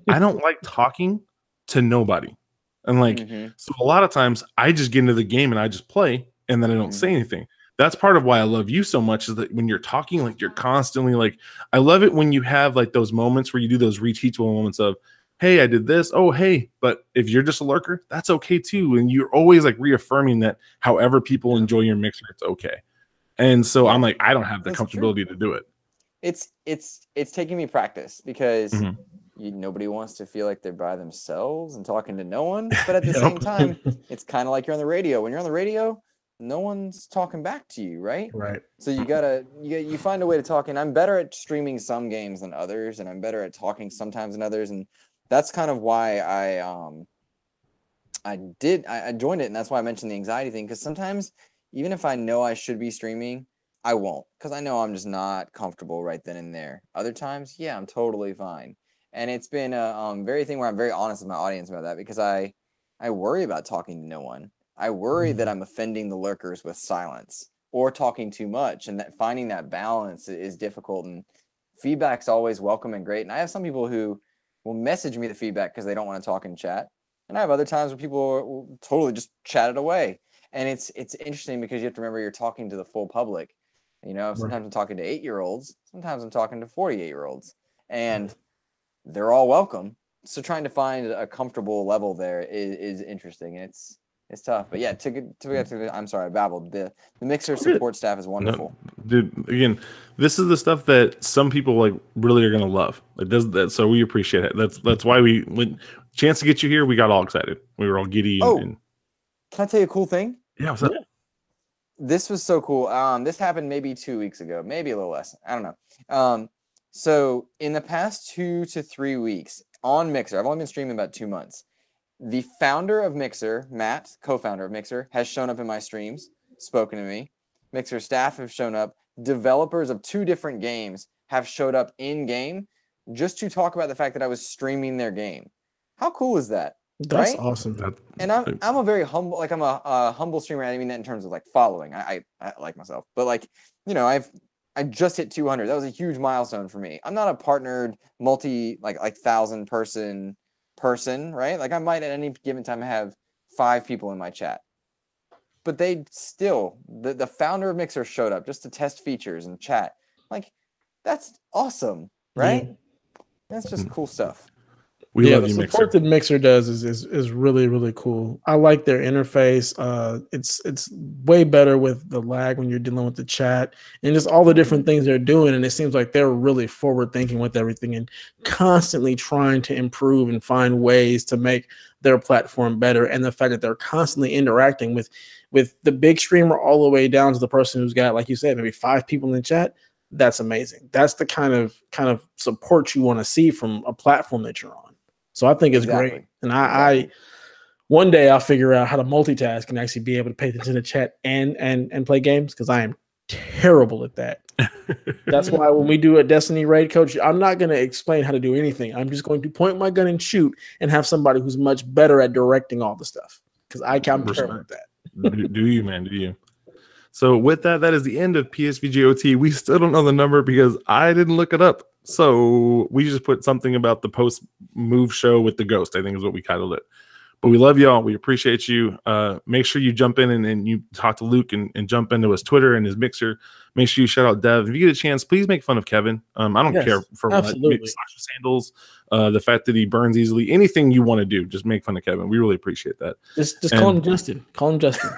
I don't like talking to nobody. And like, so a lot of times I just get into the game and I just play, and then I don't say anything. That's part of why I love you so much, is that when you're talking, like you're constantly like, I love it when you have like those moments where you do those reteachable moments of, hey, I did this. Oh, hey, but if you're just a lurker, that's okay too. And you're always like reaffirming that however people enjoy your Mixer, it's okay. And so I'm like, I don't have the comfortability to do it. It's taking me practice, because nobody wants to feel like they're by themselves and talking to no one. But at the same time, it's kind of like you're on the radio. When you're on the radio, no one's talking back to you, right? Right. So you find a way to talk. And I'm better at streaming some games than others, and I'm better at talking sometimes than others. And that's kind of why I joined it, and that's why I mentioned the anxiety thing, because sometimes even if I know I should be streaming, I won't, because I know I'm just not comfortable right then and there. Other times, yeah, I'm totally fine. And it's been a very thing where I'm very honest with my audience about that, because I worry about talking to no one. I worry that I'm offending the lurkers with silence or talking too much, and that finding that balance is difficult. And feedback's always welcome and great. And I have some people who will message me the feedback because they don't want to talk in chat. And I have other times where people will totally just chat it away. And it's interesting because you have to remember you're talking to the full public. You know, sometimes I'm talking to 8-year-olds, sometimes I'm talking to 48-year-olds, and they're all welcome. So trying to find a comfortable level there is interesting, and it's tough. But yeah, I'm sorry, I babbled. The Mixer support staff is wonderful. No, dude, again, this is the stuff that some people like really are gonna love. It does that, so we appreciate it. That's why when chance to get you here, we got all excited. We were all giddy. And can I tell you a cool thing? Yeah, what's up? This was so cool. This happened maybe 2 weeks ago, maybe a little less. I don't know. So in the past 2 to 3 weeks on Mixer, I've only been streaming about 2 months. The founder of Mixer, Matt, co-founder of Mixer, has shown up in my streams, spoken to me. Mixer staff have shown up. Developers of 2 different games have showed up in game just to talk about the fact that I was streaming their game. How cool is that? That's right? awesome. And I'm a very humble, like I'm a humble streamer. I mean that in terms of like following. I like myself, but like, you know, I just hit 200. That was a huge milestone for me. I'm not a partnered like 1,000 person, right? Like I might at any given time have 5 people in my chat, but they still, the founder of Mixer showed up just to test features and chat. Like that's awesome, right? Yeah. That's just cool stuff. We love the support that Mixer does is really, really cool. I like their interface. It's way better with the lag when you're dealing with the chat and just all the different things they're doing. And it seems like they're really forward thinking with everything and constantly trying to improve and find ways to make their platform better. And the fact that they're constantly interacting with the big streamer all the way down to the person who's got, like you said, maybe 5 people in the chat. That's amazing. That's the kind of support you want to see from a platform that you're on. So I think it's great. And I one day I'll figure out how to multitask and actually be able to pay attention to chat and play games, because I am terrible at that. That's why when we do a Destiny raid, coach, I'm not going to explain how to do anything. I'm just going to point my gun and shoot and have somebody who's much better at directing all the stuff, because I'm terrible at that. do you, man? Do you? So with that is the end of PSVG OT. We still don't know the number because I didn't look it up. So we just put something about the post-move show with the ghost, I think is what we titled it. But we love y'all. We appreciate you. Make sure you jump in and you talk to Luke and jump into his Twitter and his Mixer. Make sure you shout out Dev. If you get a chance, please make fun of Kevin. I don't care for absolutely. What. Sandals, the fact that he burns easily. Anything you want to do, just make fun of Kevin. We really appreciate that. Just call him Justin. Call him Justin.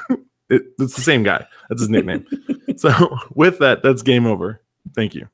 It's the same guy. That's his nickname. So with that, that's game over. Thank you.